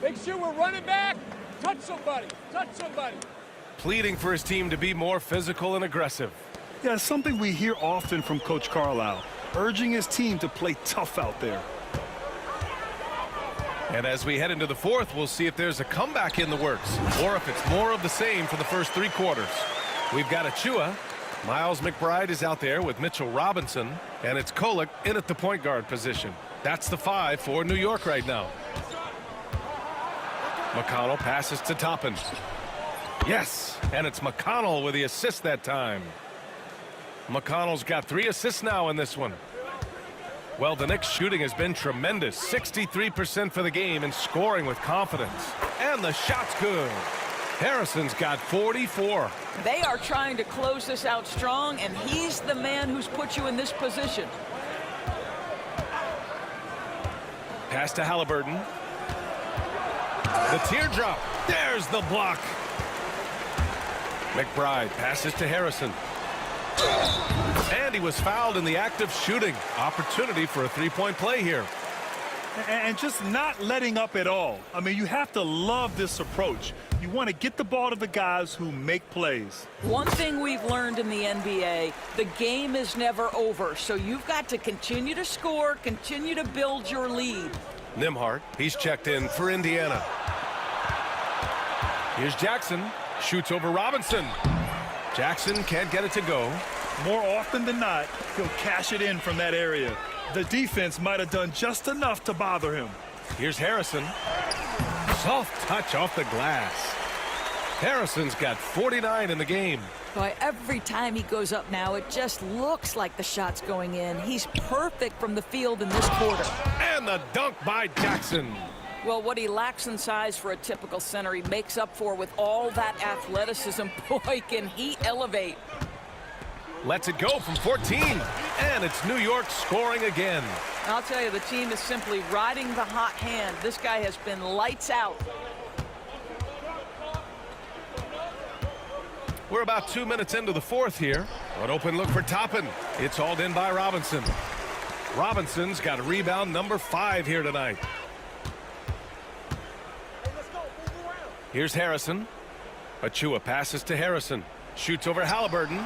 S: Make sure we're running back. Touch somebody. Touch somebody.
O: Pleading for his team to be more physical and aggressive.
P: Yeah, something we hear often from Coach Carlisle, urging his team to play tough out there.
O: And as we head into the fourth, we'll see if there's a comeback in the works or if it's more of the same for the first 3 quarters. We've got Achua. Miles McBride is out there with Mitchell Robinson, and it's Kolek in at the point guard position. That's the 5 for New York right now. McConnell passes to Toppin. Yes, and it's McConnell with the assist that time. McConnell's got 3 assists now in this one. Well, the Knicks' shooting has been tremendous. 63% for the game and scoring with confidence. And the shot's good. Harrison's got 44.
Q: They are trying to close this out strong, and he's the man who's put you in this position.
O: Pass to Halliburton. The teardrop. There's the block. McBride passes to Harrison. And he was fouled in the act of shooting. Opportunity for a 3-point play here.
P: And just not letting up at all. I mean, you have to love this approach. You want to get the ball to the guys who make plays.
Q: One thing we've learned in the NBA, the game is never over. So you've got to continue to score, continue to build your lead.
O: Nembhard, he's checked in for Indiana. Here's Jackson. Shoots over Robinson. Jackson can't get it to go.
P: More often than not, he'll cash it in from that area. The defense might have done just enough to bother him.
O: Here's Harrison. Soft touch off the glass. Harrison's got 49 in the game.
Q: Boy, every time he goes up now, it just looks like the shot's going in. He's perfect from the field in this quarter.
O: And the dunk by Jackson.
Q: Well, what he lacks in size for a typical center, he makes up for with all that athleticism. Boy, can he elevate.
O: Lets it go from 14. And it's New York scoring again.
Q: I'll tell you, the team is simply riding the hot hand. This guy has been lights out.
O: We're about 2 minutes into the fourth here. An open look for Toppin. It's hauled in by Robinson. Robinson's got a rebound number 5 here tonight. Here's Harrison. Achua passes to Harrison. Shoots over Halliburton.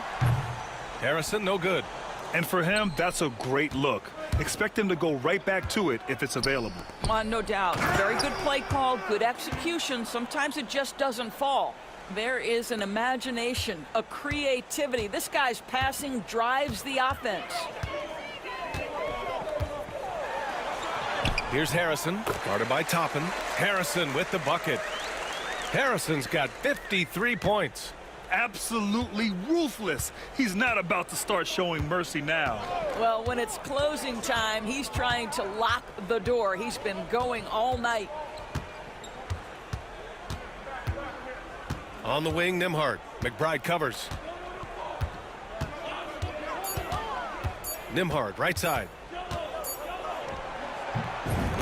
O: Harrison, no good.
P: And for him, that's a great look. Expect him to go right back to it if it's available.
Q: No doubt. Very good play call, good execution. Sometimes it just doesn't fall. There is an imagination, a creativity. This guy's passing drives the offense.
O: Here's Harrison, guarded by Toppin. Harrison with the bucket. Harrison's got 53 points.
P: Absolutely ruthless. He's not about to start showing mercy now.
Q: Well, when it's closing time, he's trying to lock the door. He's been going all night.
O: On the wing, Nembhard. McBride covers. Nembhard, right side.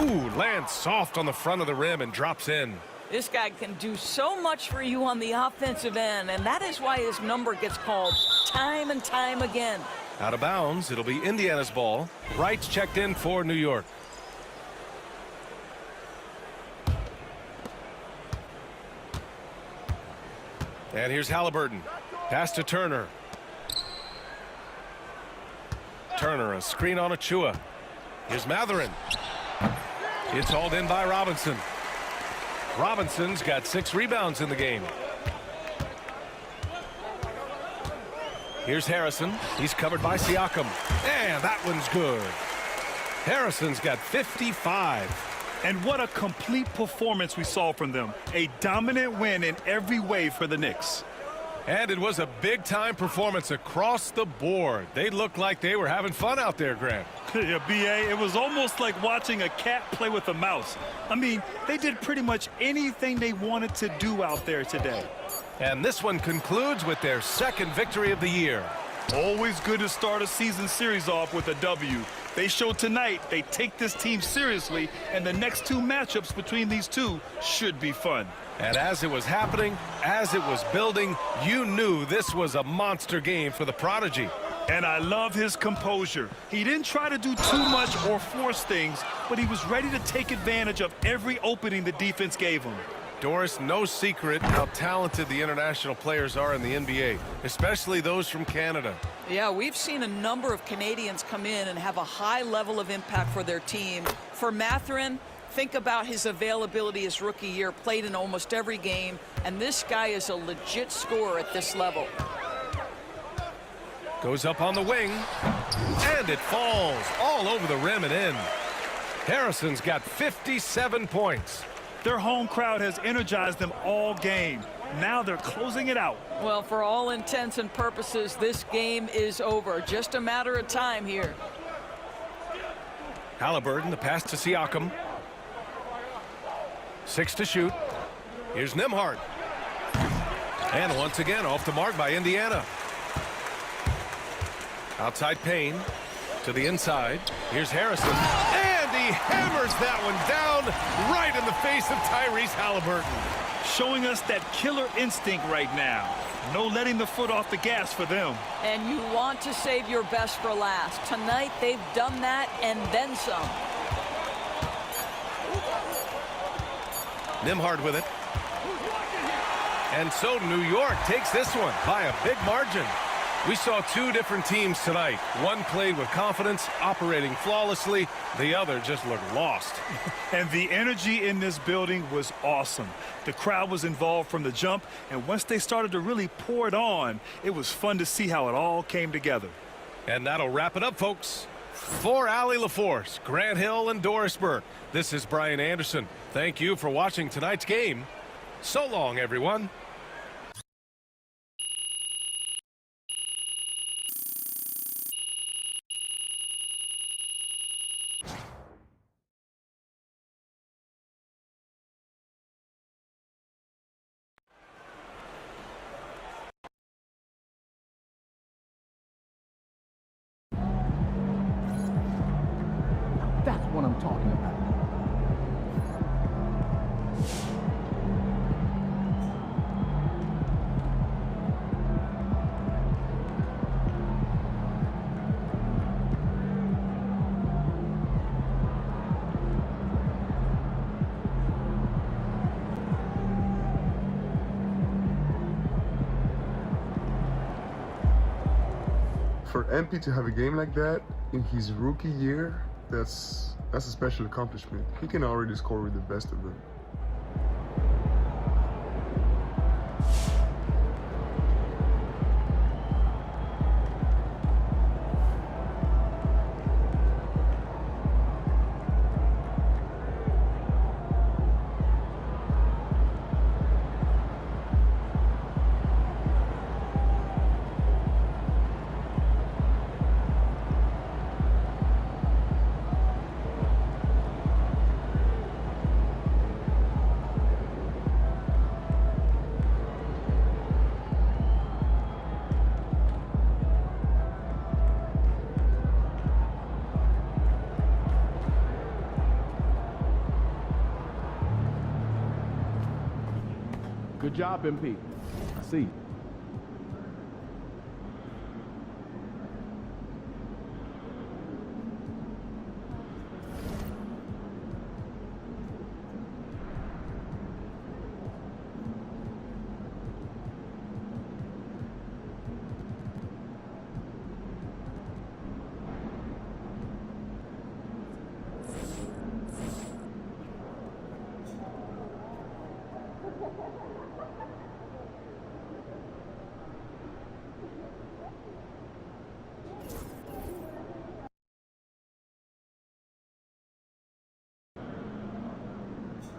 O: Ooh, lands soft on the front of the rim and drops in.
Q: This guy can do so much for you on the offensive end, and that is why his number gets called time and time again.
O: Out of bounds, it'll be Indiana's ball. Wright's checked in for New York. And here's Halliburton. Pass to Turner. Turner, a screen on Achua. Here's Matherin. It's hauled in by Robinson. Robinson's got 6 rebounds in the game. Here's Harrison. He's covered by Siakam. And that one's good. Harrison's got 55.
P: And what a complete performance we saw from them. A dominant win in every way for the Knicks.
O: And it was a big-time performance across the board. They looked like they were having fun out there, Grant.
P: Yeah, B.A., it was almost like watching a cat play with a mouse. I mean, they did pretty much anything they wanted to do out there today.
O: And this one concludes with their second victory of the year.
P: Always good to start a season series off with a W. They showed tonight they take this team seriously, and the next two matchups between these two should be fun.
O: And as it was happening, as it was building, you knew this was a monster game for the Prodigy.
P: And I love his composure. He didn't try to do too much or force things, but he was ready to take advantage of every opening the defense gave him.
O: Doris, no secret how talented the international players are in the NBA, especially those from Canada.
Q: Yeah, we've seen a number of Canadians come in and have a high level of impact for their team. For Mathurin, think about his availability his rookie year, played in almost every game, and this guy is a legit scorer at this level.
O: Goes up on the wing, and it falls all over the rim and in. Harrison's got 57 points.
P: Their home crowd has energized them all game. Now they're closing it out.
Q: Well, for all intents and purposes, this game is over. Just a matter of time here.
O: Halliburton, the pass to Siakam. 6 to shoot. Here's Nembhard. And once again, off the mark by Indiana. Outside Payne to the inside. Here's Harrison. And he hammers that one down right in the face of Tyrese Halliburton.
P: Showing us that killer instinct right now. No letting the foot off the gas for them.
Q: And you want to save your best for last. Tonight, they've done that and then some.
O: Nembhard with it. And so New York takes this one by a big margin. We saw two different teams tonight. One played with confidence, operating flawlessly. The other just looked lost.
P: And the energy in this building was awesome. The crowd was involved from the jump, and once they started to really pour it on, it was fun to see how it all came together.
O: And that'll wrap it up, folks. For Allie LaForce, Grant Hill, and Doris Burke, this is Brian Anderson. Thank you for watching tonight's game. So long, everyone.
A: That's what I'm talking about.
T: For MP to have a game like that in his rookie year, that's a special accomplishment. He can already score with the best of them.
A: Good job, MP. I see.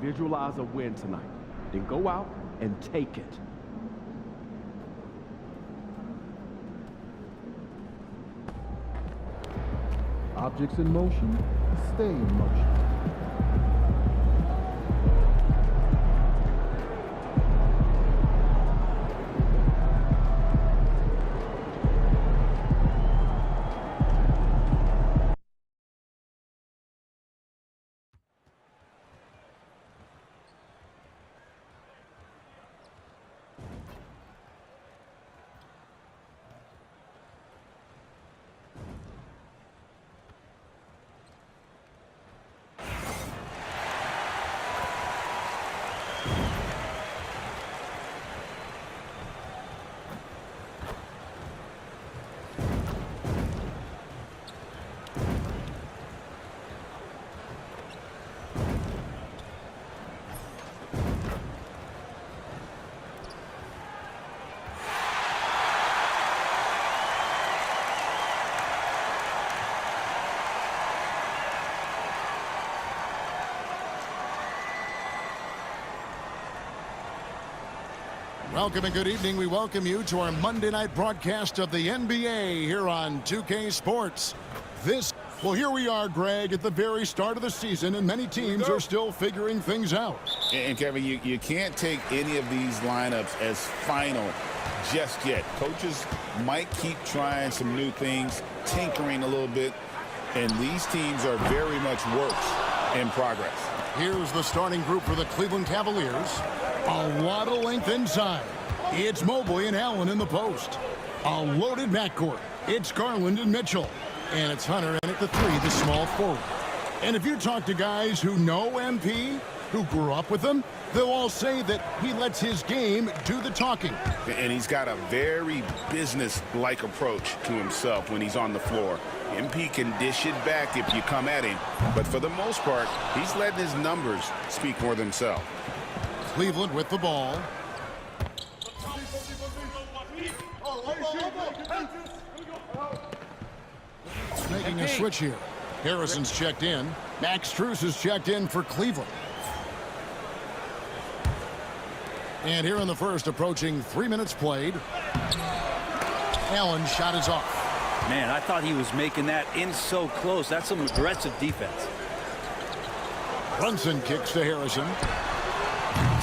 A: Visualize a win tonight. Then go out and take it. Objects in motion stay in motion.
D: Welcome and good evening. We welcome you to our Monday night broadcast of the NBA here on 2K Sports. Well, here we are, Greg, at the very start of the season, and many teams are still figuring things out.
F: And Kevin, you can't take any of these lineups as final just yet. Coaches might keep trying some new things, tinkering a little bit, and these teams are very much works in progress.
D: Here's the starting group for the Cleveland Cavaliers. A lot of length inside. It's Mobley and Allen in the post. A loaded backcourt. It's Garland and Mitchell. And it's Hunter in at the 3, the small forward. And if you talk to guys who know MP, who grew up with him, they'll all say that he lets his game do the talking.
F: And he's got a very business-like approach to himself when he's on the floor. MP can dish it back if you come at him, but for the most part, he's letting his numbers speak for themselves.
D: Cleveland with the ball. Making a switch here. Harrison's checked in. Max Strus is checked in for Cleveland. And here in the first, approaching 3 minutes played. Allen shot is off.
G: Man, I thought he was making that in so close. That's some aggressive defense.
D: Brunson kicks to Harrison.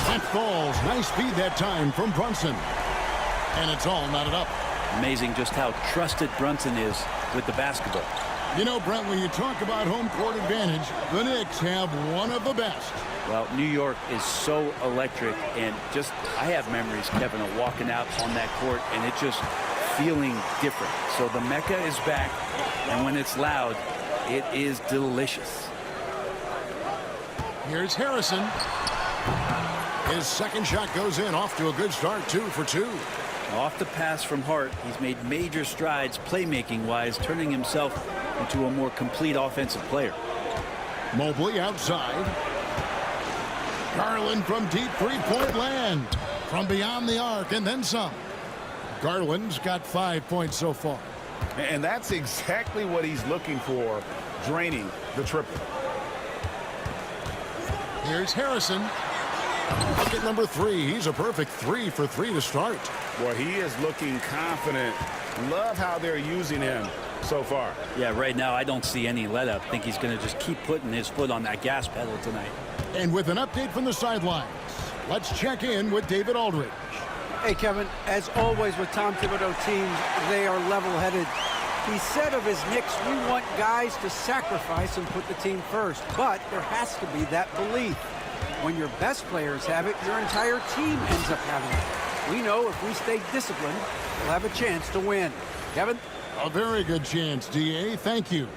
D: That falls. Nice speed that time from Brunson. And it's all knotted up.
G: Amazing just how trusted Brunson is with the basketball.
D: You know, Brent, when you talk about home court advantage, the Knicks have one of the best.
G: Well, New York is so electric, and just, I have memories, Kevin, of walking out on that court, and it just feeling different. So the Mecca is back, and when it's loud, it is delicious.
D: Here's Harrison. His second shot goes in, off to a good start, 2 for 2.
G: Off the pass from Hart, he's made major strides playmaking-wise, turning himself into a more complete offensive player.
D: Mobley outside. Garland from deep three-point land. From beyond the arc and then some. Garland's got 5 points so far.
F: And that's exactly what he's looking for, draining the triple.
D: Here's Harrison. Bucket number 3. He's a perfect 3 for 3 to start.
F: Boy, he is looking confident. Love how they're using him so far.
G: Yeah, right now I don't see any let up. I think he's going to just keep putting his foot on that gas pedal tonight.
D: And with an update from the sidelines, let's check in with David Aldridge.
U: Hey, Kevin, as always with Tom Thibodeau teams, they are level-headed. He said of his Knicks, we want guys to sacrifice and put the team first. But there has to be that belief. When your best players have it, your entire team ends up having it. We know if we stay disciplined, we'll have a chance to win. Kevin?
D: A very good chance, D.A. Thank you.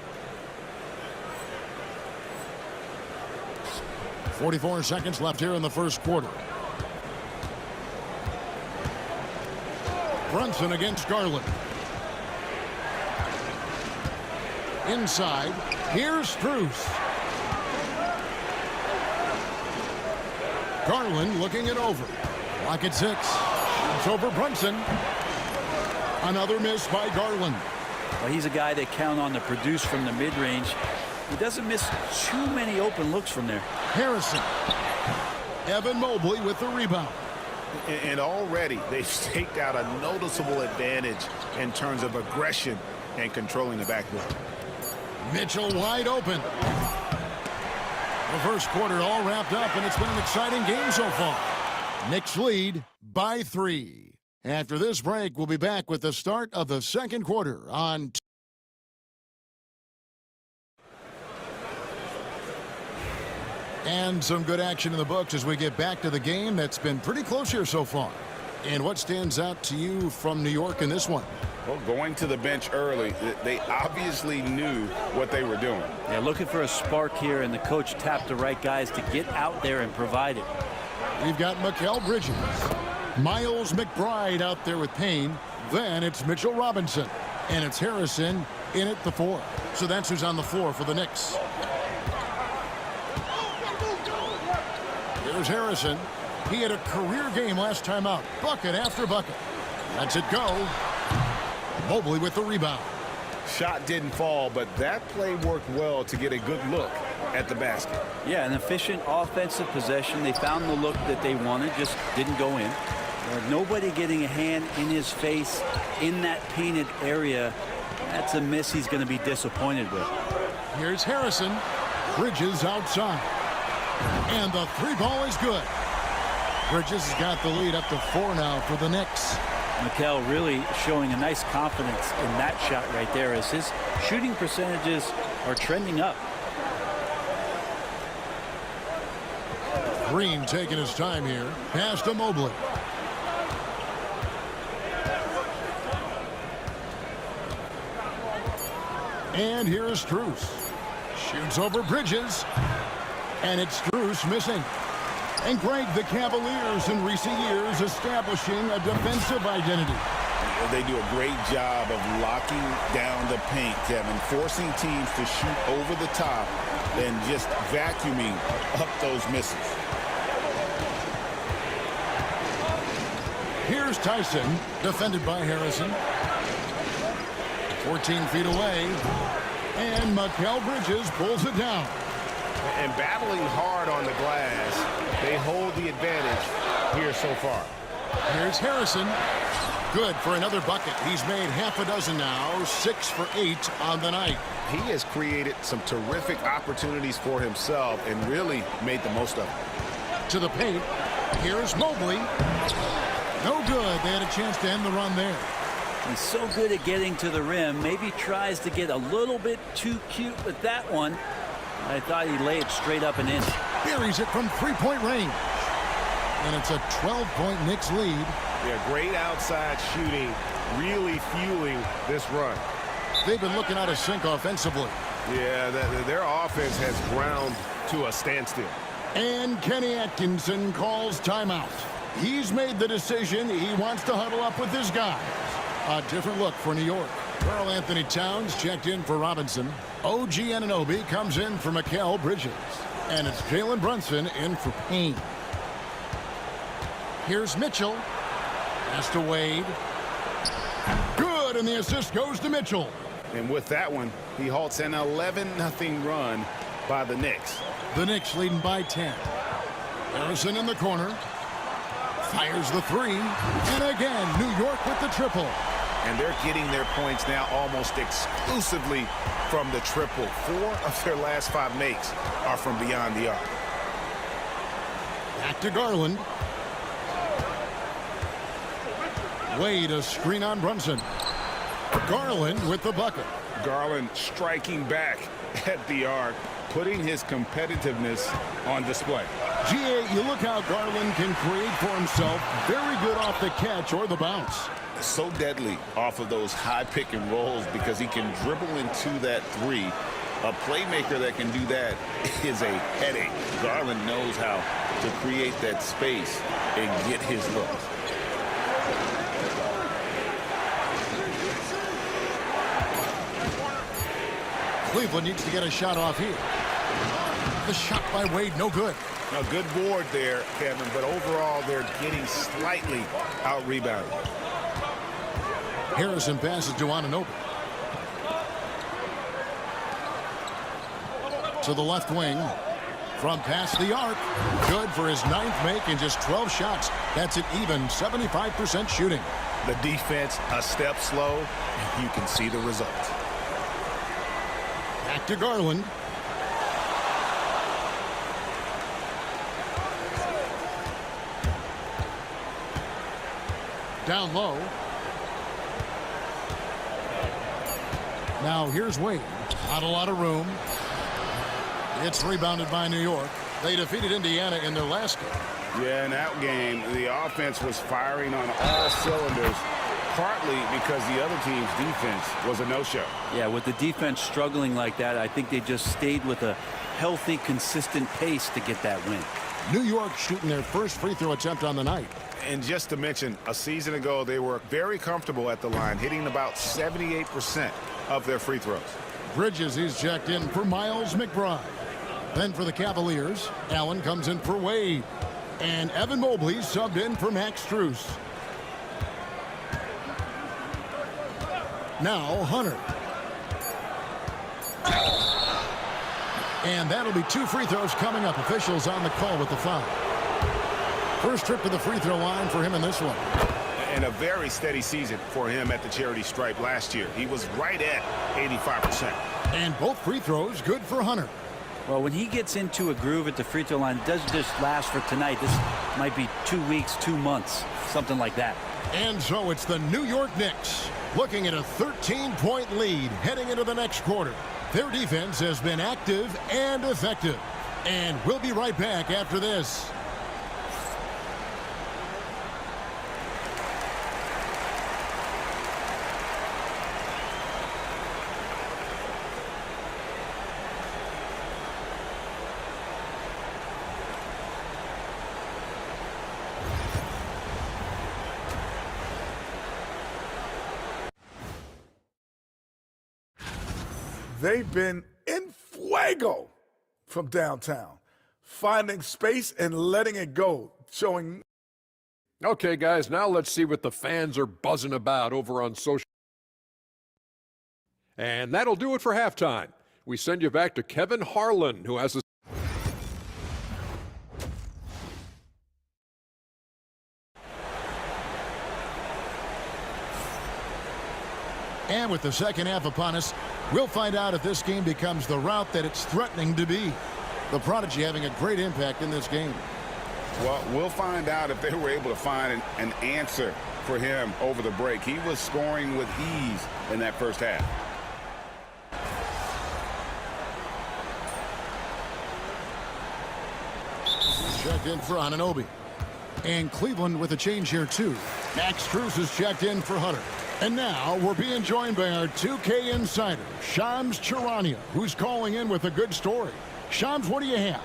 D: 44 seconds left here in the first quarter. Brunson against Garland. Inside. Here's Strus. Garland looking it over. Lock at 6. It's over Brunson. Another miss by Garland.
G: Well, he's a guy they count on to produce from the mid-range. He doesn't miss too many open looks from there.
D: Harrison. Evan Mobley with the rebound.
F: And already they've staked out a noticeable advantage in terms of aggression and controlling the backboard.
D: Mitchell wide open. The first quarter all wrapped up, and it's been an exciting game so far. Knicks lead by 3. After this break, we'll be back with the start of the second quarter on... And some good action in the books as we get back to the game that's been pretty close here so far. And what stands out to you from New York in this one?
F: Well, going to the bench early, they obviously knew what they were doing.
E: Yeah, looking for a spark here, and the coach tapped the right guys to get out there and provide it.
D: We've got Mikal Bridges. Miles McBride out there with Payne. Then it's Mitchell Robinson. And it's Harrison in at the 4. So that's who's on the floor for the Knicks. Here's Harrison. He had a career game last time out. Bucket after bucket. Lets it go. Mobley with the rebound.
F: Shot didn't fall, but that play worked well to get a good look at the basket.
E: Yeah, an efficient offensive possession. They found the look that they wanted, just didn't go in. Nobody getting a hand in his face in that painted area. That's a miss he's going to be disappointed with.
D: Here's Harrison. Bridges outside. And the 3-ball is good. Bridges has got the lead up to 4 now for the Knicks.
E: Mikal really showing a nice confidence in that shot right there as his shooting percentages are trending up.
D: Green taking his time here. Pass to Mobley. And here is Strus. Shoots over Bridges. And it's Strus missing. And Greg, the Cavaliers in recent years establishing a defensive identity.
F: They do a great job of locking down the paint, Kevin, forcing teams to shoot over the top and just vacuuming up those misses.
D: Here's Tyson, defended by Harrison. 14 feet away. And Mikal Bridges pulls it down.
M: And battling hard on the glass, they hold the advantage here so far.
D: Here's Harrison. Good for another bucket. He's made half a dozen now, 6 for 8 on the night.
M: He has created some terrific opportunities for himself and really made the most of it.
D: To the paint. Here's Mobley. No good. They had a chance to end the run there.
E: He's so good at getting to the rim. Maybe tries to get a little bit too cute with that one. I thought he'd lay it straight up and in.
D: Buries it from three-point range. And it's a 12-point Knicks lead.
M: Yeah, great outside shooting, really fueling this run.
D: They've been looking out of sync offensively.
M: Yeah, their offense has ground to a standstill.
D: And Kenny Atkinson calls timeout. He's made the decision. He wants to huddle up with his guys. A different look for New York. Karl Anthony Towns checked in for Robinson. OG Anunoby comes in for Mikal Bridges. And it's Jalen Brunson in for Payne. Here's Mitchell. Pass to Wade. Good, and the assist goes to Mitchell.
F: And with that one, he halts an 11-0 run by the Knicks.
D: The Knicks leading by 10. Harrison in the corner. Fires the 3. And again, New York with the triple.
F: And they're getting their points now almost exclusively from the triple. 4 of their last 5 makes are from beyond the arc.
D: Back to Garland. Wade, a screen on Brunson. Garland with the bucket.
F: Garland striking back at the arc, putting his competitiveness on display.
D: GA, you look how Garland can create for himself. Very good off the catch or the bounce.
F: So deadly off of those high pick and rolls because he can dribble into that 3. A playmaker that can do that is a headache. Garland knows how to create that space and get his looks.
D: Cleveland needs to get a shot off here. The shot by Wade, no good.
F: A good board there, Kevin, but overall they're getting slightly out-rebounded.
D: Harrison passes to Anunoby. To the left wing. From past the arc. Good for his 9th make in just 12 shots. That's an even 75% shooting.
M: The defense a step slow, and you can see the result.
D: Back to Garland. Down low. Now here's Wade. Not a lot of room. It's rebounded by New York. They defeated Indiana in their last game.
F: Yeah, in that game, the offense was firing on all cylinders, partly because the other team's defense was a no-show.
E: Yeah, with the defense struggling like that, I think they just stayed with a healthy, consistent pace to get that win.
D: New York shooting their first free throw attempt on the night.
F: And just to mention, a season ago, they were very comfortable at the line, hitting about 78% of their free throws.
D: Bridges is checked in for Miles McBride. Then for the Cavaliers, Allen comes in for Wade. And Evan Mobley subbed in for Max Strus. Now Hunter. And that'll be 2 free throws coming up. Officials on the call with the foul. First trip to the free throw line for him in this one.
F: And a very steady season for him at the charity stripe last year. He was right at 85%.
D: And both free throws good for Hunter.
E: Well, when he gets into a groove at the free throw line, it doesn't just last for tonight. This might be 2 weeks, 2 months, something like that.
D: And so it's the New York Knicks looking at a 13-point lead heading into the next quarter. Their defense has been active and effective. And we'll be right back after this.
J: They've been in fuego from downtown, finding space and letting it go, showing.
K: Okay, guys, now let's see what the fans are buzzing about over on social. And that'll do it for halftime. We send you back to Kevin Harlan, who has a
D: And with the second half upon us, we'll find out if this game becomes the route that it's threatening to be. The Prodigy having a great impact in this game.
F: Well, we'll find out if they were able to find an answer for him over the break. He was scoring with ease in that first half.
D: Checked in for Anunoby. And Cleveland with a change here, too. Max Strus is checked in for Hunter. And now we're being joined by our 2K insider, Shams Charania, who's calling in with a good story. Shams, what do you have?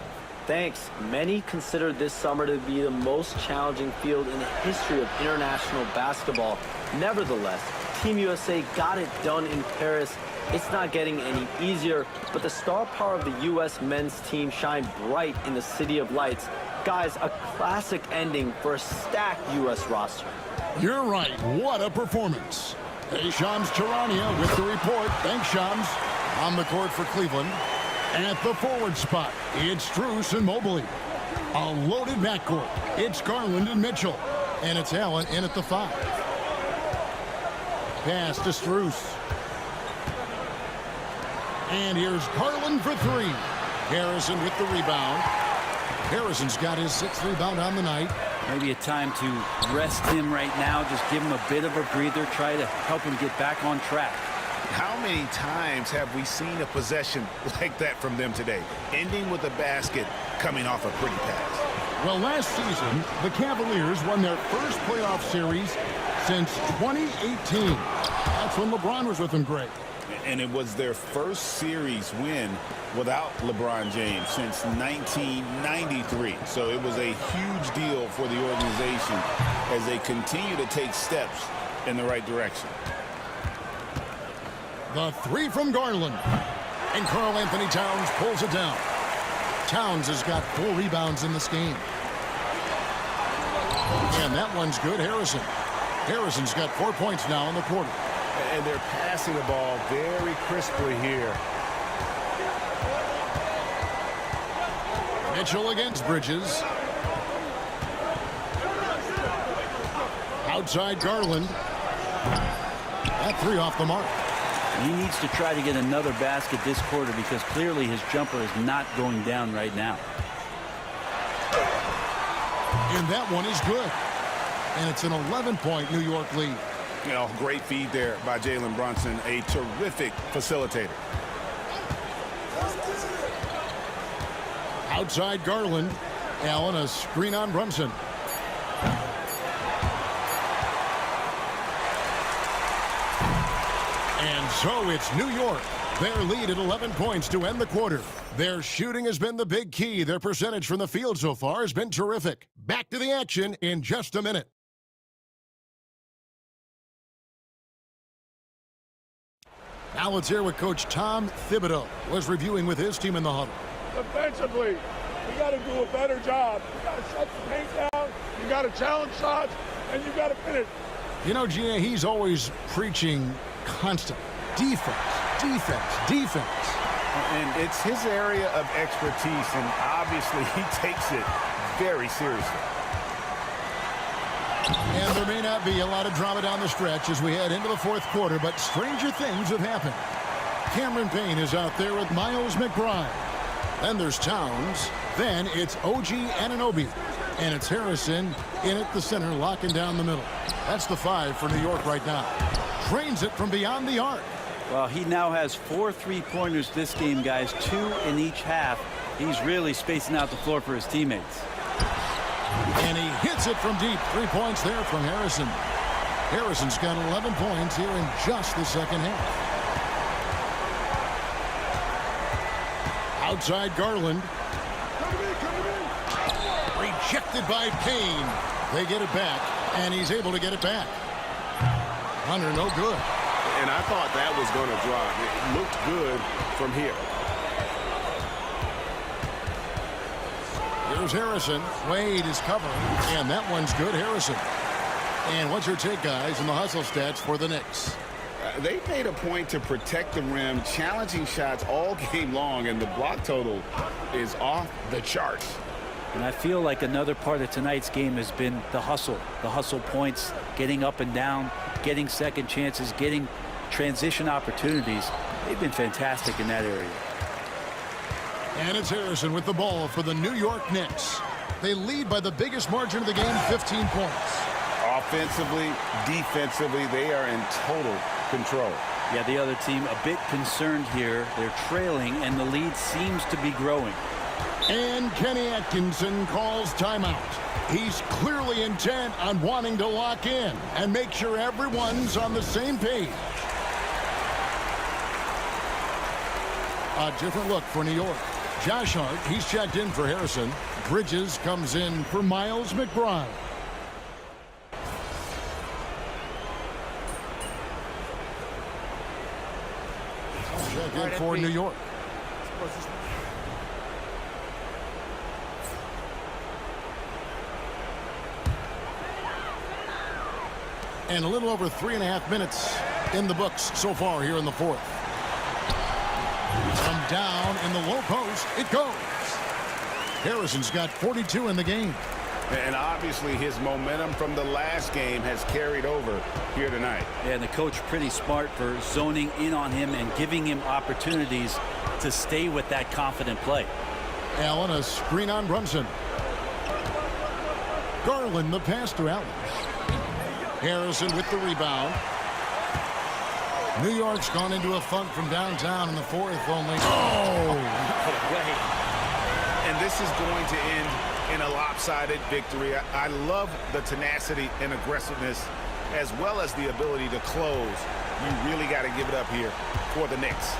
I: Thanks. Many consider this summer to be the most challenging field in the history of international basketball. Nevertheless, Team USA got it done in Paris. It's not getting any easier, but the star power of the U.S. men's team shined bright in the City of Lights. Guys, a classic ending for a stacked U.S. roster.
D: You're right. What a performance. Hey, Shams Charania with the report. Thanks, Shams. On the court for Cleveland. At the forward spot, it's Strus and Mobley. A loaded backcourt. It's Garland and Mitchell. And it's Allen in at the 5. Pass to Strus. And here's Garland for 3. Harrison with the rebound. Harrison's got his 6th rebound on the night.
E: Maybe a time to rest him right now, just give him a bit of a breather, try to help him get back on track.
F: How many times have we seen a possession like that from them today, ending with a basket coming off a pretty pass?
D: Well, last season, the Cavaliers won their first playoff series since 2018. That's when LeBron was with them, Greg.
F: And it was their first series win without LeBron James since 1993. So it was a huge deal for the organization as they continue to take steps in the right direction.
D: The 3 from Garland. And Karl Anthony Towns pulls it down. Towns has got 4 rebounds in this game. And that one's good, Harrison. Harrison's got 4 points now in the quarter.
M: And they're passing the ball very crisply here.
D: Mitchell against Bridges. Outside Garland. That 3 off the mark.
E: He needs to try to get another basket this quarter because clearly his jumper is not going down right now.
D: And that one is good. And it's an 11-point New York lead.
F: You know, great feed there by Jalen Brunson, a terrific facilitator.
D: Outside Garland. Allen, a screen on Brunson. And so it's New York. Their lead at 11 points to end the quarter. Their shooting has been the big key. Their percentage from the field so far has been terrific. Back to the action in just a minute. Now let's hear what Coach Tom Thibodeau was reviewing with his team in the huddle.
S: Defensively, we got to do a better job. You got to shut the paint down. You got to challenge shots, and you got to finish.
D: You know, Gia, he's always preaching constant defense, defense, defense.
F: And it's his area of expertise, and obviously he takes it very seriously.
D: And there may not be a lot of drama down the stretch as we head into the fourth quarter, but stranger things have happened. Cameron Payne is out there with Miles McBride. Then there's Towns. Then it's OG Anunoby. And it's Harrison in at the center, locking down the middle. That's the 5 for New York right now. Trains it from beyond the arc.
E: Well, he now has 4 3-pointers this game, guys, 2 in each half. He's really spacing out the floor for his teammates.
D: And he hits it from deep. 3 points there from Harrison. Harrison's got 11 points here in just the second half. Outside Garland. Rejected by Payne. They get it back, and he's able to get it back. Hunter, no good.
M: And I thought that was going to drop. It looked good from here.
D: Here's Harrison. Wade is covering, and that one's good, Harrison. And what's your take, guys, in the hustle stats for the Knicks?
F: They made a point to protect the rim, challenging shots all game long, and the block total is off the charts.
E: And I feel like another part of tonight's game has been the hustle points, getting up and down, getting second chances, getting transition opportunities. They've been fantastic in that area.
D: And it's Harrison with the ball for the New York Knicks. They lead by the biggest margin of the game, 15 points.
F: Offensively, defensively, they are in total control.
E: Yeah, the other team a bit concerned here. They're trailing, and the lead seems to be growing.
D: And Kenny Atkinson calls timeout. He's clearly intent on wanting to lock in and make sure everyone's on the same page. A different look for New York. Josh Hart, he's checked in for Harrison. Bridges comes in for Miles McBride. Check in for New York. And a little over 3.5 minutes in the books so far here in the fourth. From down in the low post, it goes. Harrison's got 42 in the game.
F: And obviously his momentum from the last game has carried over here tonight.
E: Yeah, and the coach pretty smart for zoning in on him and giving him opportunities to stay with that confident play.
D: Allen, a screen on Brunson. Garland, the pass to Allen. Harrison with the rebound. New York's gone into a funk from downtown in the fourth only. Oh!
F: And this is going to end in a lopsided victory. I love the tenacity and aggressiveness as well as the ability to close. You really got to give it up here for the Knicks.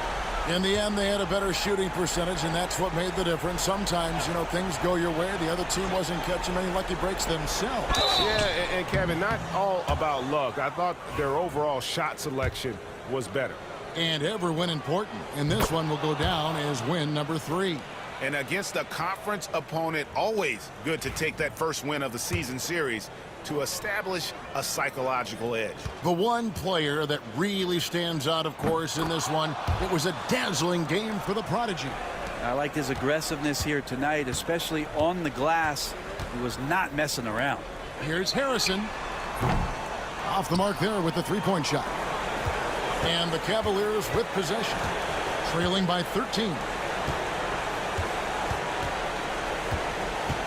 D: In the end, they had a better shooting percentage, and that's what made the difference. Sometimes, you know, things go your way. The other team wasn't catching many lucky breaks themselves.
M: Yeah, and Kevin, not all about luck. I thought their overall shot selection was better.
D: And every win important. And this one will go down as win number 3.
F: And against a conference opponent, always good to take that first win of the season series to establish a psychological edge.
D: The one player that really stands out, of course, in this one, it was a dazzling game for the Prodigy.
E: I liked his aggressiveness here tonight, especially on the glass. He was not messing around.
D: Here's Harrison. Off the mark there with the three-point shot. And the Cavaliers with possession, trailing by 13.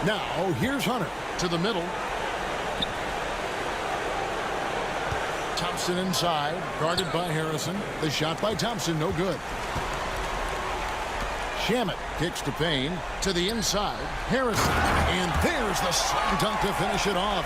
D: Now, here's Hunter to the middle. Thompson inside, guarded by Harrison. The shot by Thompson, no good. Shamet kicks to Payne, to the inside. Harrison, and there's the slam dunk to finish it off.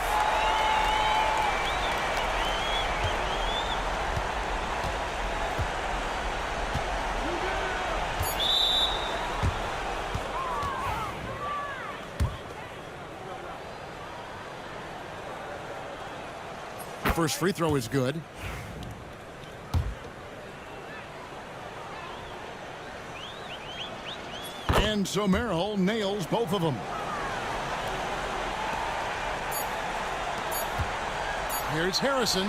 D: First free throw is good. And so Merrill nails both of them. Here's Harrison.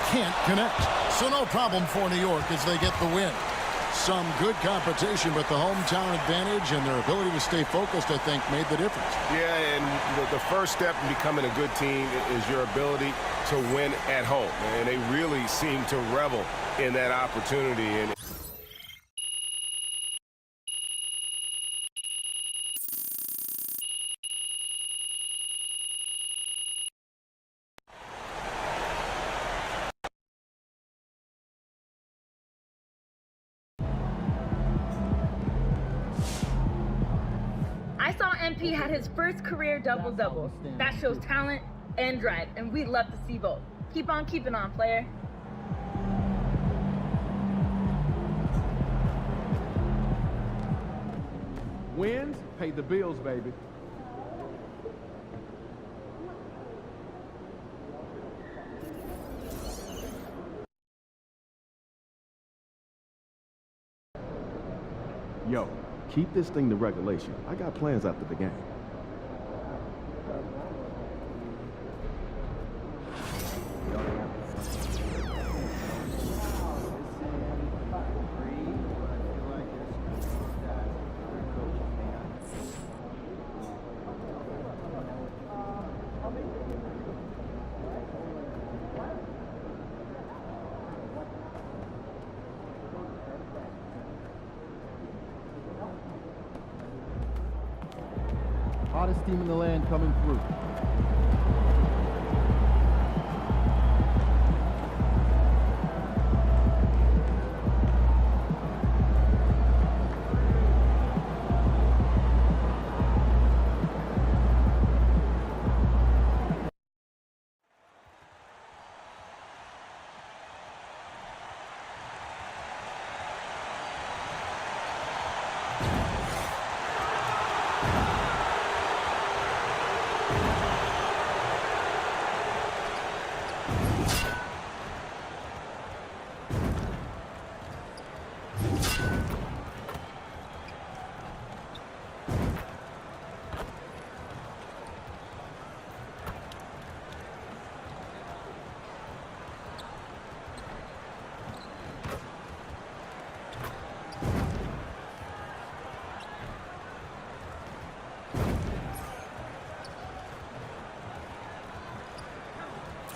D: Can't connect. So no problem for New York as they get the win. Some good competition, but the hometown advantage and their ability to stay focused, I think, made the difference.
M: Yeah, and the first step in becoming a good team is your ability to win at home. And they really seem to revel in that opportunity. And
N: I saw MP had his first career double-double. That shows talent and drive, and we'd love to see both. Keep on keeping on, player.
A: Wins pay the bills, baby. Yo, keep this thing to regulation. I got plans after the game. Hottest team in the land coming through.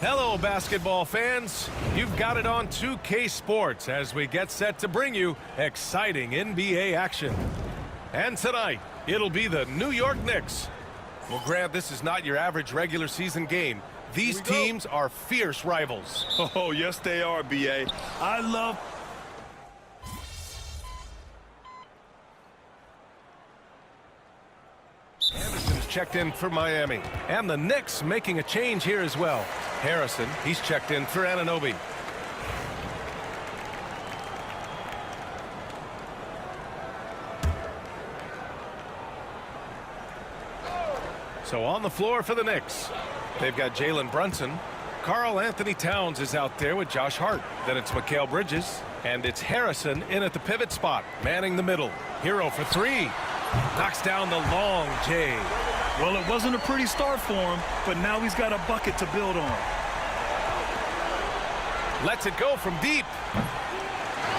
O: Hello, basketball fans. You've got it on 2K Sports as we get set to bring you exciting NBA action. And tonight, it'll be the New York Knicks. Well, Grant, this is not your average regular season game. These teams are fierce rivals.
P: Oh, yes, they are, B.A. I love...
O: Anderson's checked in for Miami. And the Knicks making a change here as well. Harrison, he's checked in for Anunoby. So on the floor for the Knicks, they've got Jalen Brunson. Karl Anthony Towns is out there with Josh Hart. Then it's Mikal Bridges. And it's Harrison in at the pivot spot, manning the middle. Hero for three. Knocks down the long J.
P: Well, it wasn't a pretty start for him, but now he's got a bucket to build on.
O: Lets it go from deep.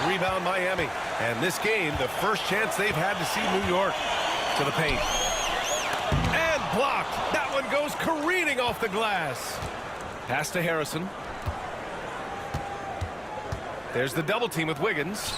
O: Rebound Miami. And this game, the first chance they've had to see New York to the paint. And blocked. That one goes careening off the glass. Pass to Harrison. There's the double team with Wiggins.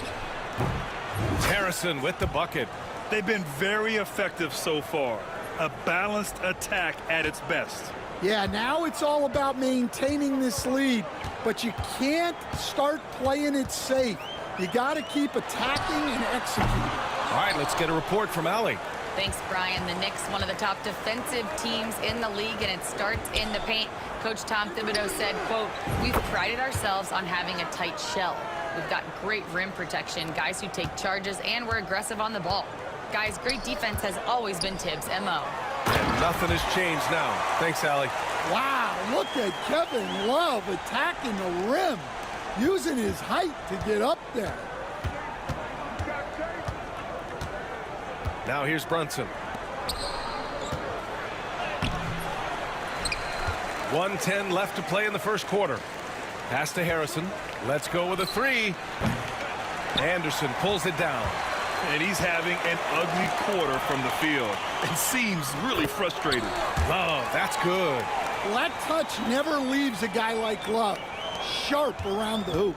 O: Harrison with the bucket.
P: They've been very effective so far. A balanced attack at its best.
U: Yeah, now it's all about maintaining this lead, but you can't start playing it safe. You got to keep attacking and executing.
O: All right, let's get a report from Allie.
R: Thanks, Brian. The Knicks, one of the top defensive teams in the league, and it starts in the paint. Coach Tom Thibodeau said, quote, "We've prided ourselves on having a tight shell. We've got great rim protection, guys who take charges, and we're aggressive on the ball. Guys, great defense has always been Tibbs' MO."
O: And nothing has changed now. Thanks, Allie.
U: Wow, look at Kevin Love attacking the rim, using his height to get up there.
O: Now here's Brunson. 1:10 left to play in the first quarter. Pass to Harrison. Let's go with a three. Anderson pulls it down.
P: And he's having an ugly quarter from the field and seems really frustrated.
O: Love, that's good.
U: Well, that touch never leaves a guy like Love. Sharp around the hoop.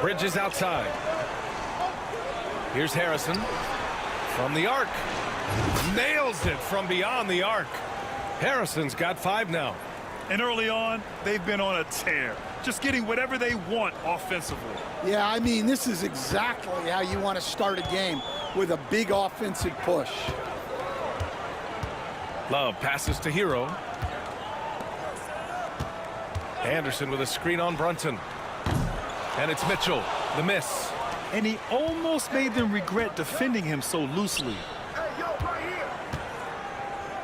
O: Bridges outside. Here's Harrison from the arc. Nails it from beyond the arc. Harrison's got 5 now.
P: And early on, they've been on a tear, just getting whatever they want offensively.
U: Yeah, I mean, this is exactly how you want to start a game, with a big offensive push.
O: Love passes to Hero. Anderson with a screen on Brunson. And it's Mitchell, the miss.
P: And he almost made them regret defending him so loosely.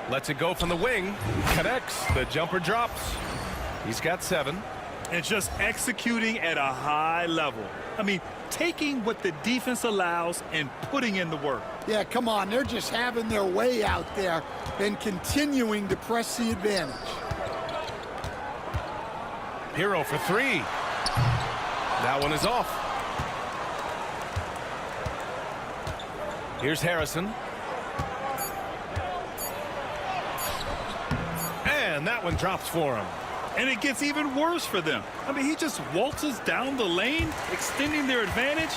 O: Lets it go from the wing. Connects. The jumper drops. He's got 7.
P: And just executing at a high level. I mean, taking what the defense allows and putting in the work.
U: Yeah, come on. They're just having their way out there and continuing to press the advantage.
O: Hero for 3. That one is off. Here's Harrison. And that one drops for him.
P: And it gets even worse for them. I mean, he just waltzes down the lane, extending their advantage.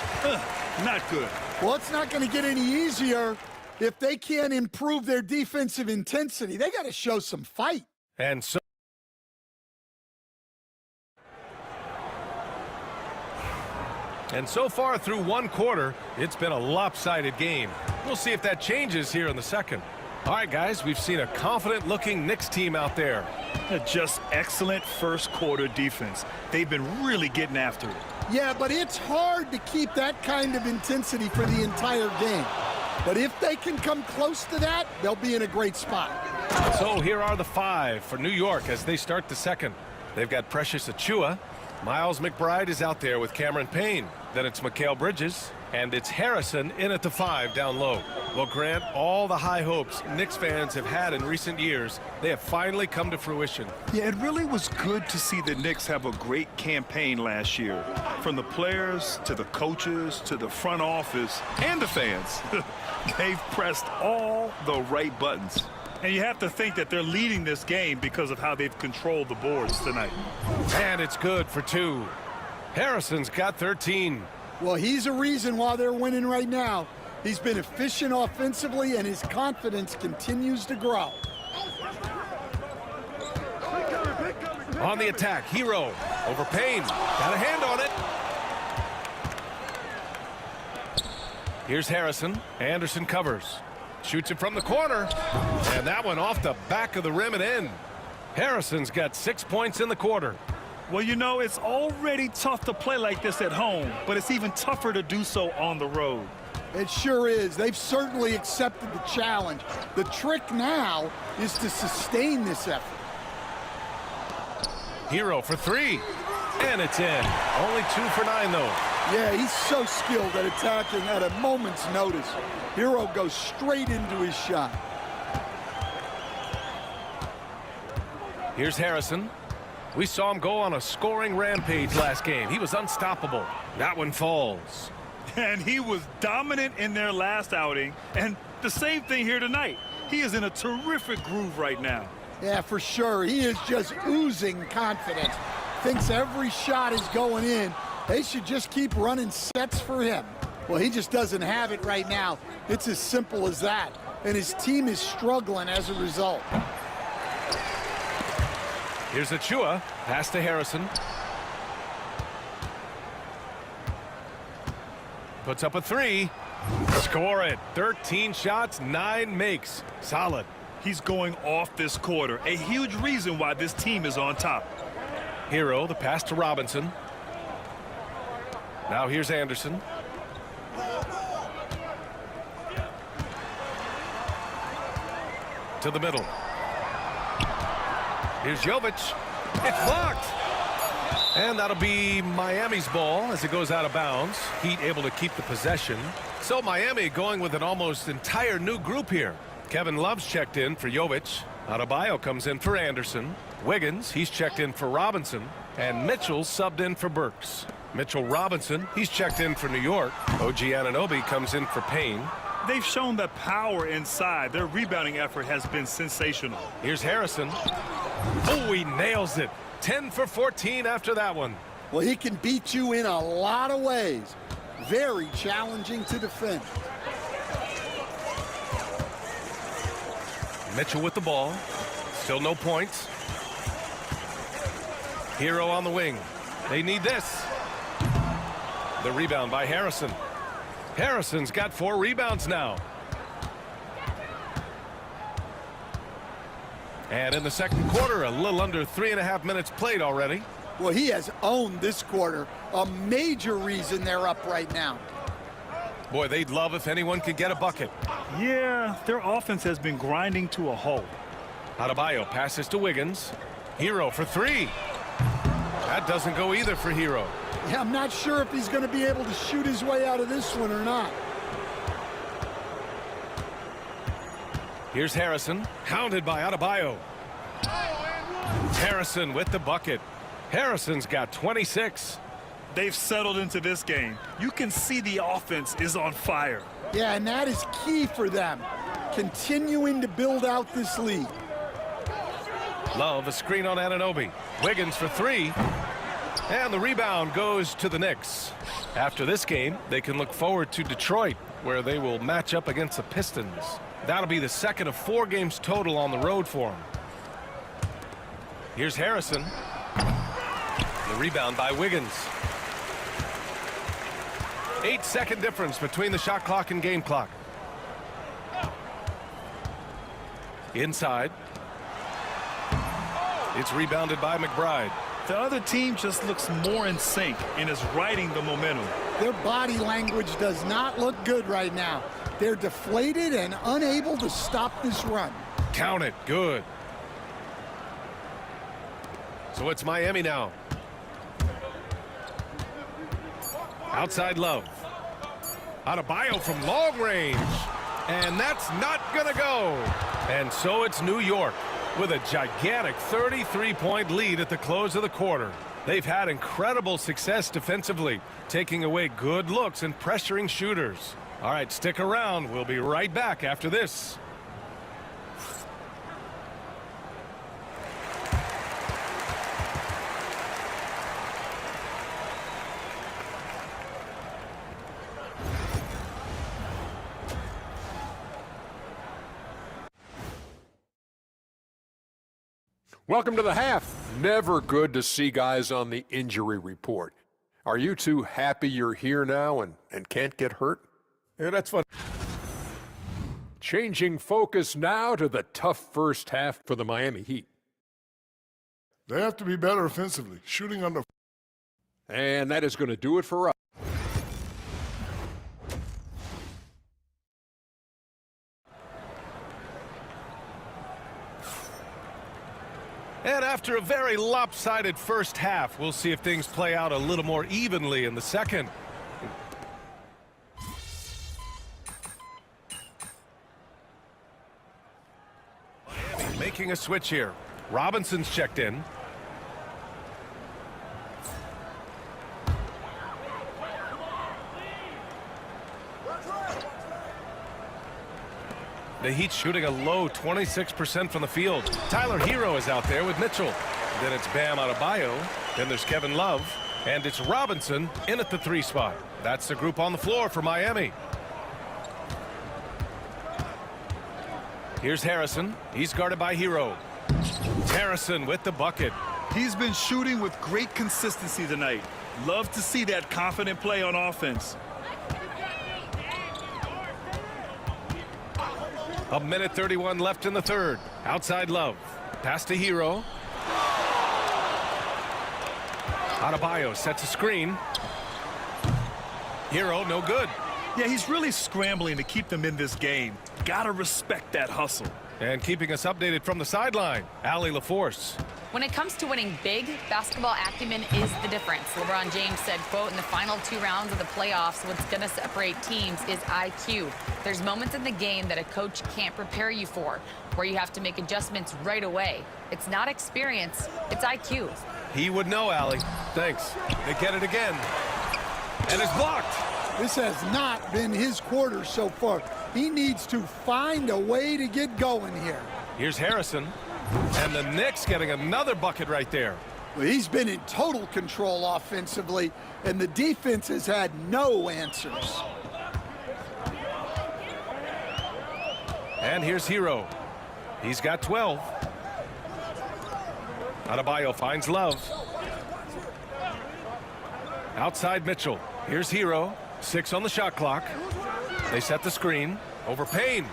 P: Not good.
U: Well, it's not going to get any easier if they can't improve their defensive intensity. They got to show some fight.
O: And so far through one quarter, it's been a lopsided game. We'll see if that changes here in the second. All right, guys, we've seen a confident-looking Knicks team out there.
P: Just excellent first quarter defense. They've been really getting after it.
U: Yeah, but it's hard to keep that kind of intensity for the entire game. But if they can come close to that, they'll be in a great spot.
O: So here are the 5 for New York as they start the second. They've got Precious Achiuwa. Miles McBride is out there with Cameron Payne. Then it's Mikal Bridges. And it's Harrison in at the 5 down low. Well, Grant, all the high hopes Knicks fans have had in recent years, they have finally come to fruition.
P: Yeah, it really was good to see the Knicks have a great campaign last year. From the players to the coaches to the front office and the fans. They've pressed all the right buttons. And you have to think that they're leading this game because of how they've controlled the boards tonight.
O: And it's good for 2. Harrison's got 13.
U: Well, he's a reason why they're winning right now. He's been efficient offensively, and his confidence continues to grow.
O: On the attack, Hero over Payne. Got a hand on it. Here's Harrison. Anderson covers. Shoots it from the corner. And that one off the back of the rim and in. Harrison's got 6 points in the quarter.
P: Well, you know, it's already tough to play like this at home, but it's even tougher to do so on the road.
U: It sure is. They've certainly accepted the challenge. The trick now is to sustain this effort.
O: Hero for 3. And it's in. Only 2 for 9, though.
U: Yeah, he's so skilled at attacking at a moment's notice. Hero goes straight into his shot.
O: Here's Harrison. We saw him go on a scoring rampage last game. He was unstoppable. That one falls.
P: And he was dominant in their last outing. And the same thing here tonight. He is in a terrific groove right now.
U: Yeah, for sure. He is just oozing confidence.
D: thinks every shot is going in. They should just keep running sets for him. Well, he just doesn't have it right now. It's as simple as that. And his team is struggling as a result.
O: Here's Achua. Pass to Harrison. Puts up a 3. Score it. 13 shots, 9 makes. Solid.
P: He's going off this quarter. A huge reason why this team is on top.
O: Hero, the pass to Robinson. Now here's Anderson. To the middle. Here's Jovic. It's blocked. And that'll be Miami's ball as it goes out of bounds. Heat able to keep the possession. So Miami going with an almost entire new group here. Kevin Love's checked in for Jovic. Adebayo comes in for Anderson. Wiggins, he's checked in for Robinson. And Mitchell subbed in for Burks. Mitchell Robinson, he's checked in for New York. OG Anunoby comes in for Payne.
P: They've shown the power inside. Their rebounding effort has been sensational.
O: Here's Harrison. Oh, he nails it. 10 for 14 after that one.
D: Well, he can beat you in a lot of ways. Very challenging to defend.
O: Mitchell with the ball. Still no points. Hero on the wing. They need this. The rebound by Harrison. Harrison's got 4 rebounds now. And in the second quarter, a little under 3.5 minutes played already.
D: Well, he has owned this quarter. A major reason they're up right now.
O: Boy, they'd love if anyone could get a bucket.
P: Yeah, their offense has been grinding to a halt.
O: Adebayo passes to Wiggins. Hero for 3. That doesn't go either for Hero.
D: Yeah, I'm not sure if he's going to be able to shoot his way out of this one or not.
O: Here's Harrison, hounded by Adebayo. Harrison with the bucket. Harrison's got 26.
P: They've settled into this game. You can see the offense is on fire.
D: Yeah, and that is key for them. Continuing to build out this lead.
O: Love a screen on Anunoby. Wiggins for 3. And the rebound goes to the Knicks. After this game, they can look forward to Detroit, where they will match up against the Pistons. That'll be the second of 4 games total on the road for them. Here's Harrison. The rebound by Wiggins. 8-second difference between the shot clock and game clock. Inside. It's rebounded by McBride.
P: The other team just looks more in sync and is riding the momentum.
D: Their body language does not look good right now. They're deflated and unable to stop this run.
O: Count it. Good. So it's Miami now. Outside Love. Adebayo from long range. And that's not going to go. And so it's New York with a gigantic 33-point lead at the close of the quarter. They've had incredible success defensively, taking away good looks and pressuring shooters. All right, stick around. We'll be right back after this.
K: Welcome to the half. Never good to see guys on the injury report. Are you two happy you're here now and can't get hurt?
J: Yeah, that's fun.
K: Changing focus now to the tough first half for the Miami Heat.
J: They have to be better offensively, shooting on the...
K: And that is going to do it for us.
O: And after a very lopsided first half, we'll see if things play out a little more evenly in the second. Miami making a switch here. Robinson's checked in. The Heat shooting a low 26% from the field. Tyler Hero is out there with Mitchell. Then it's Bam Adebayo. Then there's Kevin Love. And it's Robinson in at the 3 spot. That's the group on the floor for Miami. Here's Harrison. He's guarded by Hero. Harrison with the bucket.
P: He's been shooting with great consistency tonight. Love to see that confident play on offense.
O: A minute 31 left in the third. Outside Love. Pass to Hero. Adebayo sets a screen. Hero, no good.
P: Yeah, he's really scrambling to keep them in this game. Gotta respect that hustle.
O: And keeping us updated from the sideline, Allie LaForce.
R: When it comes to winning big, basketball acumen is the difference. LeBron James said, quote, in the final 2 rounds of the playoffs, what's going to separate teams is IQ. There's moments in the game that a coach can't prepare you for, where you have to make adjustments right away. It's not experience, it's IQ.
O: He would know, Allie. Thanks. They get it again. And it's blocked.
H: This has not been his quarter so far. He needs to find a way to get going here.
O: Here's Harrison. And the Knicks getting another bucket right there.
H: Well, he's been in total control offensively, and the defense has had no answers.
O: And here's Hero. He's got 12. Adebayo finds Love. Outside Mitchell. Here's Hero. 6 on the shot clock. They set the screen. Over Payne.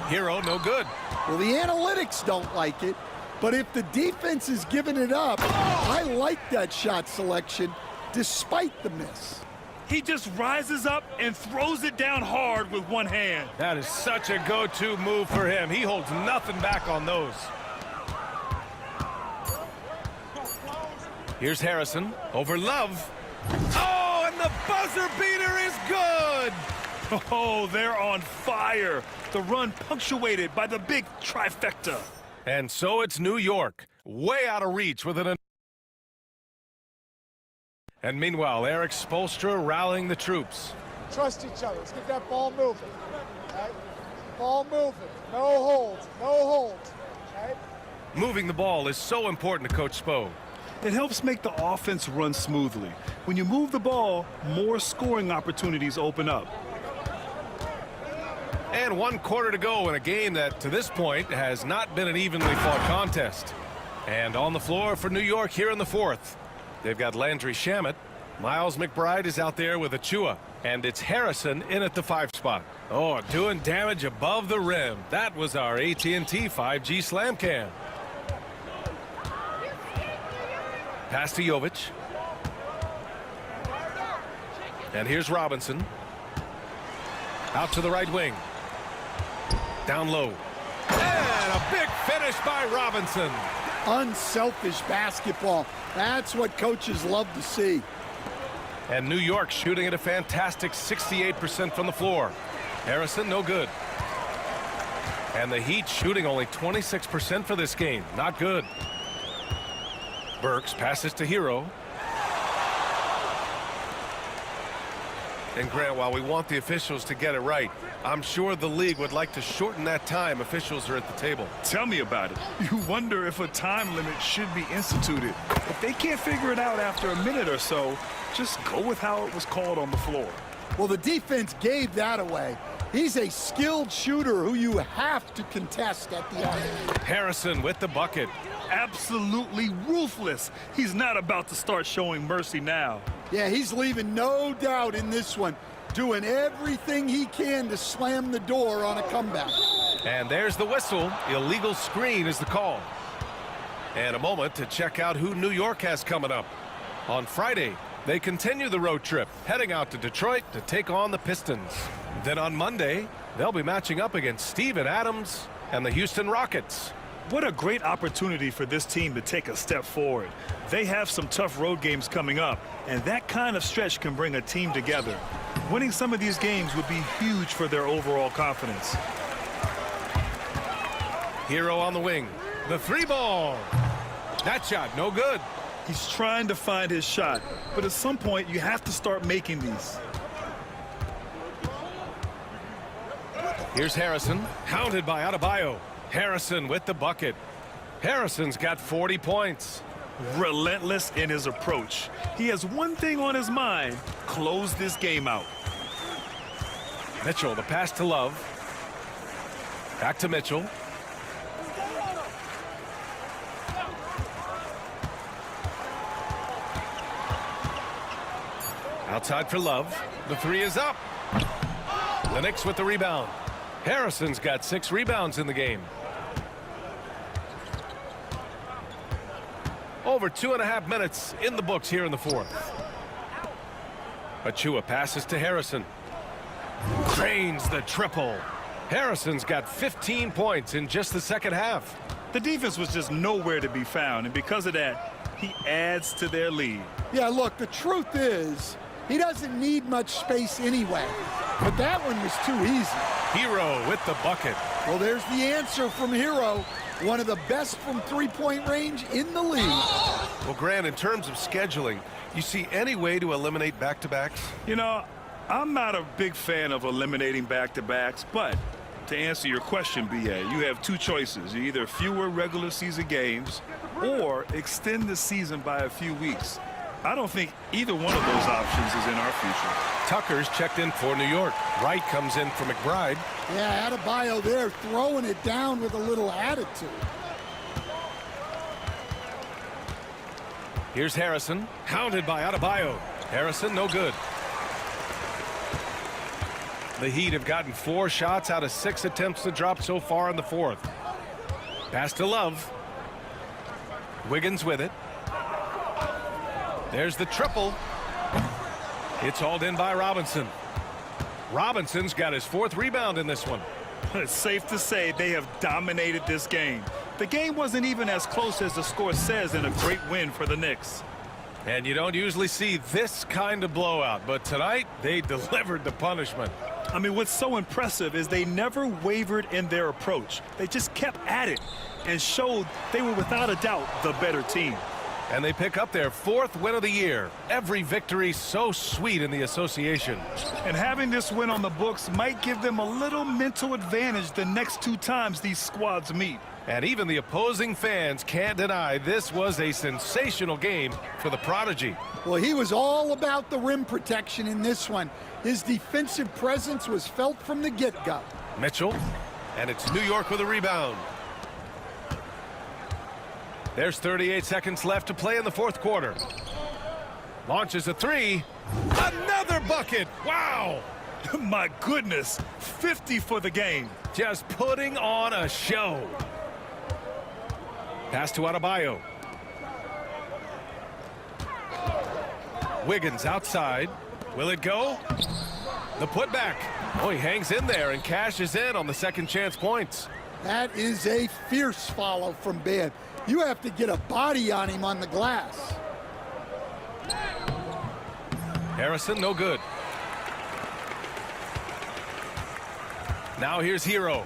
O: Hero, no good.
H: Well, the analytics don't like it, but if the defense is giving it up, I like that shot selection despite the miss.
P: He just rises up and throws it down hard with one hand.
O: That is such a go-to move for him. He holds nothing back on those. Here's Harrison over Love. Oh, and the buzzer beater is good.
P: Oh, they're on fire. The run punctuated by the big trifecta.
O: And so it's New York, way out of reach with an... And meanwhile, Eric Spoelstra rallying the troops.
S: Trust each other. Let's get that ball moving. Right? Ball moving. No holds. No holds. Right?
O: Moving the ball is so important to Coach Spo.
P: It helps make the offense run smoothly. When you move the ball, more scoring opportunities open up.
O: And 1 quarter to go in a game that, to this point, has not been an evenly fought contest. And on the floor for New York here in the 4th. They've got Landry Shamet. Miles McBride is out there with Achua. And it's Harrison in at the 5 spot. Oh, doing damage above the rim. That was our AT&T 5G Slam Cam. Pass to Jovic. And here's Robinson. Out to the right wing. Down low. And a big finish by Robinson.
H: Unselfish basketball. That's what coaches love to see.
O: And New York shooting at a fantastic 68% from the floor. Harrison, no good. And the Heat shooting only 26% for this game. Not good. Burks passes to Hero. And Grant, while we want the officials to get it right, I'm sure the league would like to shorten that time officials are at the table.
P: Tell me about it. You wonder if a time limit should be instituted. If they can't figure it out after a minute or so, just go with how it was called on the floor.
H: Well, the defense gave that away. He's a skilled shooter who you have to contest at the end.
O: Harrison with the bucket.
P: Absolutely ruthless. He's not about to start showing mercy now.
H: Yeah, he's leaving no doubt in this one, doing everything he can to slam the door on a comeback.
O: And there's the whistle. Illegal screen is the call. And a moment to check out who New York has coming up. On Friday, they continue the road trip, heading out to Detroit to take on the Pistons. Then on Monday, they'll be matching up against Steven Adams and the Houston Rockets.
P: What a great opportunity for this team to take a step forward. They have some tough road games coming up, and that kind of stretch can bring a team together. Winning some of these games would be huge for their overall confidence.
O: Hero on the wing. The 3-ball. That shot, no good.
P: He's trying to find his shot, but at some point you have to start making these.
O: Here's Harrison, hounded by Adebayo. Harrison with the bucket. Harrison's got 40 points.
P: Relentless in his approach. He has one thing on his mind: close this game out.
O: Mitchell, the pass to Love. Back to Mitchell. Outside for Love. The three is up. The Knicks with the rebound. Harrison's got 6 rebounds in the game. Over 2.5 minutes in the books here in the fourth. Achua passes to Harrison. Cranes the triple. Harrison's got 15 points in just the second half.
P: The defense was just nowhere to be found, and because of that, he adds to their lead.
H: Yeah, look, the truth is, he doesn't need much space anyway. But that one was too easy.
O: Hero with the bucket.
H: Well, there's the answer from Hero. One of the best from three-point range in the league.
O: Well, Grant, in terms of scheduling, you see any way to eliminate back-to-backs?
P: You know, I'm not a big fan of eliminating back-to-backs, but to answer your question, B.A., you have two choices. Either fewer regular season games or extend the season by a few weeks. I don't think either one of those options is in our future.
O: Tucker's checked in for New York. Wright comes in for McBride.
H: Yeah, Adebayo there throwing it down with a little attitude.
O: Here's Harrison, hounded by Adebayo. Harrison, no good. The Heat have gotten 4 shots out of 6 attempts to drop so far in the fourth. Pass to Love. Wiggins with it. There's the triple. It's hauled in by Robinson. Robinson's got his 4th rebound in this one.
P: It's safe to say they have dominated this game. The game wasn't even as close as the score says in a great win for the Knicks.
O: And you don't usually see this kind of blowout, but tonight they delivered the punishment.
P: I mean, what's so impressive is they never wavered in their approach. They just kept at it and showed they were without a doubt the better team.
O: And they pick up their 4th win of the year. Every victory so sweet in the association.
P: And having this win on the books might give them a little mental advantage the next 2 times these squads meet.
O: And even the opposing fans can't deny this was a sensational game for the Prodigy.
H: Well, he was all about the rim protection in this one. His defensive presence was felt from the get-go.
O: Mitchell, and it's New York with a rebound. There's 38 seconds left to play in the fourth quarter. Launches a 3. Another bucket. Wow.
P: My goodness. 50 for the game.
O: Just putting on a show. Pass to Adebayo. Wiggins outside. Will it go? The putback. Oh, he hangs in there and cashes in on the second chance points.
H: That is a fierce follow from Ben. You have to get a body on him on the glass.
O: Harrison, no good. Now here's Hero.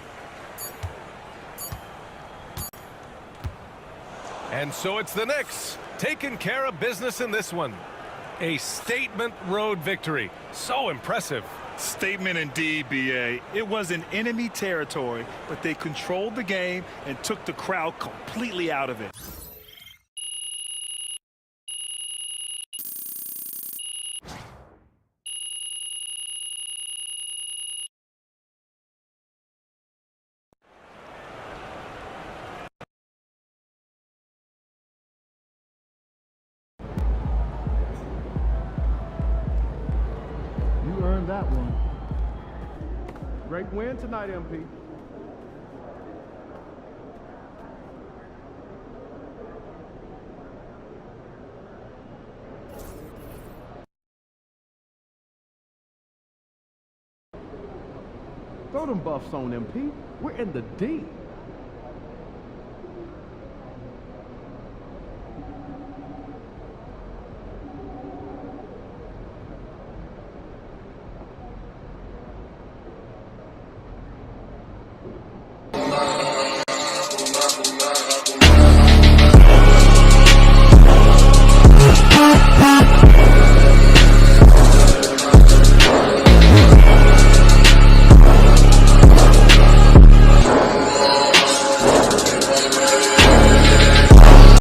O: And so it's the Knicks taking care of business in this one. A statement road victory. So impressive.
P: Statement indeed, B.A. It was in enemy territory, but they controlled the game and took the crowd completely out of it.
A: You earned that one. Great win tonight, MP. Throw them buffs on, MP. We're in the D.